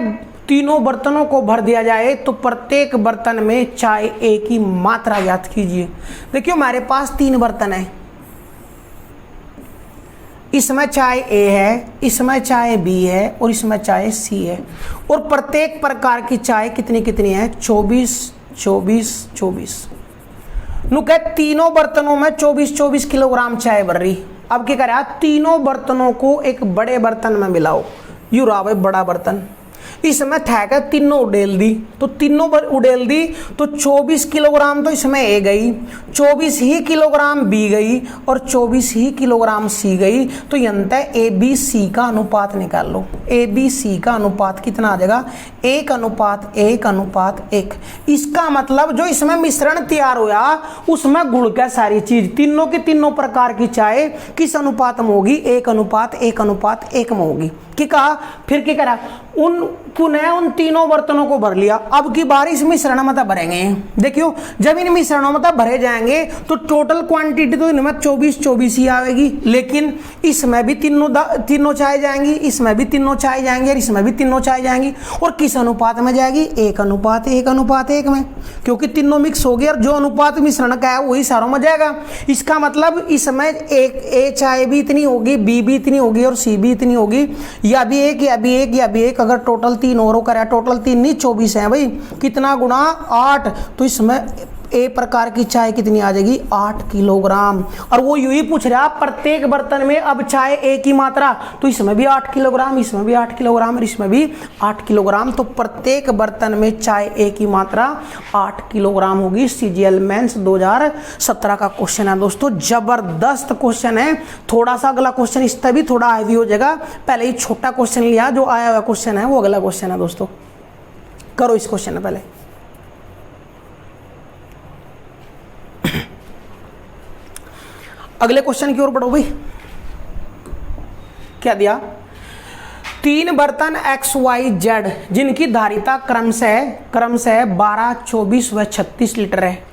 तीनों बर्तनों को भर दिया जाए तो प्रत्येक बर्तन में चाय ए की मात्रा ज्ञात कीजिए। देखियो हमारे पास 3 बर्तन है, इसमें चाय ए है, इसमें चाय बी है और इसमें चाय सी है, और प्रत्येक प्रकार की चाय कितनी कितनी है? 24 24 24। नु कह तीनों बर्तनों में 24 किलोग्राम चाय भर रही। अब क्या करा, तीनों बर्तनों को एक बड़े बर्तन में मिलाओ। यू रहा भाई बड़ा बर्तन, इसमें थैक तीनों उडेल दी, तो तीनों उडेल दी तो 24 किलोग्राम तो इसमें ए गई, 24 ही किलोग्राम बी गई और 24 ही किलोग्राम सी गई। तो यंतः ए बी सी का अनुपात निकाल लो। ए बी सी का अनुपात कितना आ जाएगा? 1:1:1। इसका मतलब जो इसमें मिश्रण तैयार हुआ उसमें गुड़ का सारी चीज तीनों की तीनों प्रकार की चाय किस अनुपात में होगी? 1:1:1 में होगी। कि कहा फिर क्या करा, पुनः उन तीनों बर्तनों को भर लिया। अब की बार इस मिश्रण में तो भरेंगे। देखियो जब इन मिश्रणों में तो भरे जाएंगे तो टोटल क्वांटिटी तो इनमें 24 ही आएगी, लेकिन इसमें भी तीनों चाय जाएंगी, इसमें भी तीनों चाय जाएंगे और इसमें भी तीनों चाय जाएंगी। और किस अनुपात में जाएगी? 1:1:1 में, क्योंकि तीनों मिक्स हो गए और जो अनुपात मिश्रण का है वही सारों में जाएगा। इसका मतलब इसमें एक ए चाय भी इतनी होगी, बी भी इतनी होगी और सी भी इतनी होगी, या भी एक या भी एक या भी एक। अगर टोटल 3 और करें, टोटल 3 नहीं 24 है भाई, कितना गुणा 8, तो इसमें ए प्रकार की चाय कितनी आ जाएगी? 8 किलोग्राम। और वो यूं ही पूछ रहा प्रत्येक बर्तन में अब चाय ए की मात्रा, तो इसमें भी 8 किलोग्राम, इसमें भी 8 किलोग्राम और इसमें भी 8 किलोग्राम। तो प्रत्येक बर्तन में चाय ए की मात्रा 8 किलोग्राम होगी। सीजीएल मेंस 2017 का क्वेश्चन है दोस्तों, जबरदस्त क्वेश्चन है। थोड़ा सा अगला क्वेश्चन इससे भी थोड़ा हैवी हो जाएगा, पहले ही छोटा क्वेश्चन लिया, जो आया हुआ क्वेश्चन है वो अगला क्वेश्चन है दोस्तों। करो इस क्वेश्चन पहले। अगले क्वेश्चन की ओर बढ़ो भाई। क्या दिया? 3 बर्तन XYZ जिनकी धारिता क्रमशः 12, 24 व 36 लीटर है।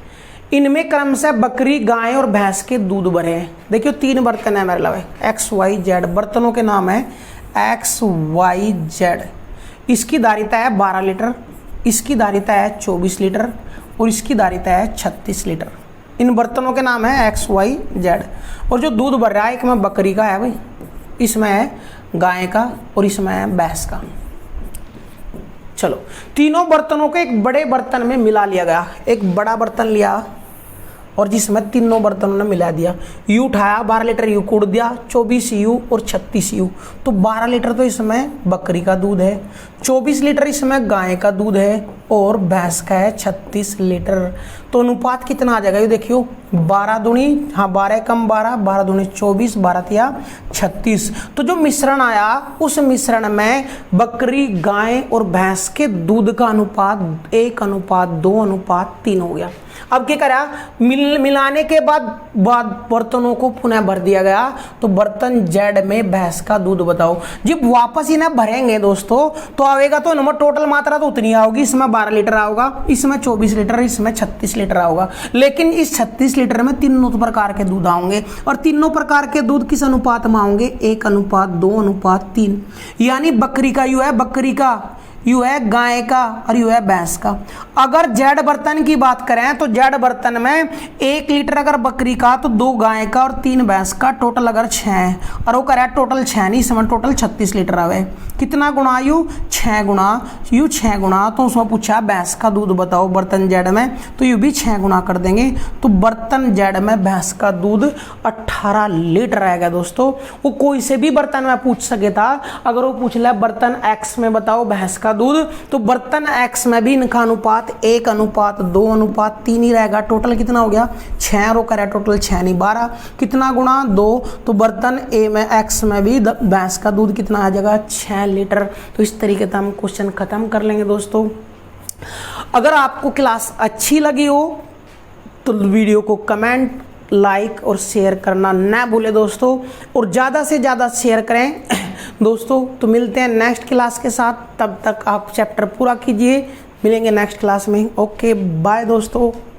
इनमें क्रमशः बकरी, गाय और भैंस के दूध भरे हैं। देखियो 3 बर्तन है मेरे लवे, XYZ, बर्तनों के नाम है XYZ। इसकी धारिता है 12 लीटर, इसकी धारिता है 24 लीटर और इसकी धारिता है 36 लीटर। इन बर्तनों के नाम है XYZ। और जो दूध भर रहा है, एक में बकरी का है भाई, इसमें है गाय का और इसमें है भैंस का। चलो तीनों बर्तनों को एक बड़े बर्तन में मिला लिया गया। एक बड़ा बर्तन लिया और जिसमें तीनों बर्तनों ने मिला दिया। यू उठाया, 12 लीटर यू कूट दिया, 24 यू और 36 यू। तो 12 लीटर तो इसमें बकरी का दूध है, 24 लीटर इसमें गाय का दूध है और भैंस का है 36 लीटर। तो अनुपात कितना आ जाएगा? ये देखियो 12 दूनी, हाँ 12 कम 12, 12 दूनी 24, 12 तिया 36। तो जो मिश्रण आया उस मिश्रण में बकरी, गाय और भैंस के दूध का अनुपात 1:2:3 हो गया। अब क्या करा, मिलाने के बाद बर्तनों को पुनः भर दिया गया। तो बर्तन जेड में भैंस का दूध बताओ। जब वापस इन्हें भरेंगे दोस्तों तो आएगा तो नंबर टोटल मात्रा तो उतनी आओगी। इसमें 12 लीटर आओगा, इसमें 24 लीटर, इसमें 36 लीटर आओगा। लेकिन इस 36 लीटर में तीनों प्रकार के दूध आएंगे और तीनों प्रकार के दूध किस अनुपात में आएंगे? 1:2:3। यानी बकरी का यू है बकरी का, यू है गाय का और यू है भैंस का। अगर जेड बर्तन की बात करें तो जेड बर्तन में 1 लीटर अगर बकरी का तो 2 गाय का और 3 भैंस का, टोटल अगर 6 है और वो करे टोटल 6 नहीं, इसमें टोटल 36 लीटर आवे। कितना गुणा यू? 6 गुणा यू 6 गुणा। तो उसमें पूछा भैंस का दूध बताओ बर्तन जेड में, तो यू भी 6 गुणा कर देंगे। तो बर्तन जेड में भैंस का दूध 18 लीटर आएगा दोस्तों। वो कोई से भी बर्तन में पूछ सके था। अगर वो पूछ ले बर्तन एक्स में बताओ भैंस का दूध, तो बर्तन एक्स में भी इनका अनुपात 1:2:3 ही रहेगा। टोटल कितना हो गया? 6 और करे टोटल 6 नहीं 12, कितना गुणा 2। तो बर्तन ए में एक्स में भी भैंस का दूध कितना आ जाएगा? 6 लीटर। तो इस तरीके से हम क्वेश्चन खत्म कर लेंगे दोस्तों। अगर आपको क्लास अच्छी लगी हो तो वीडियो को कमेंट, लाइक और शेयर करना ना भूले दोस्तों, और ज़्यादा से ज़्यादा शेयर करें दोस्तों। तो मिलते हैं नेक्स्ट क्लास के साथ, तब तक आप चैप्टर पूरा कीजिए। मिलेंगे नेक्स्ट क्लास में। ओके बाय दोस्तों।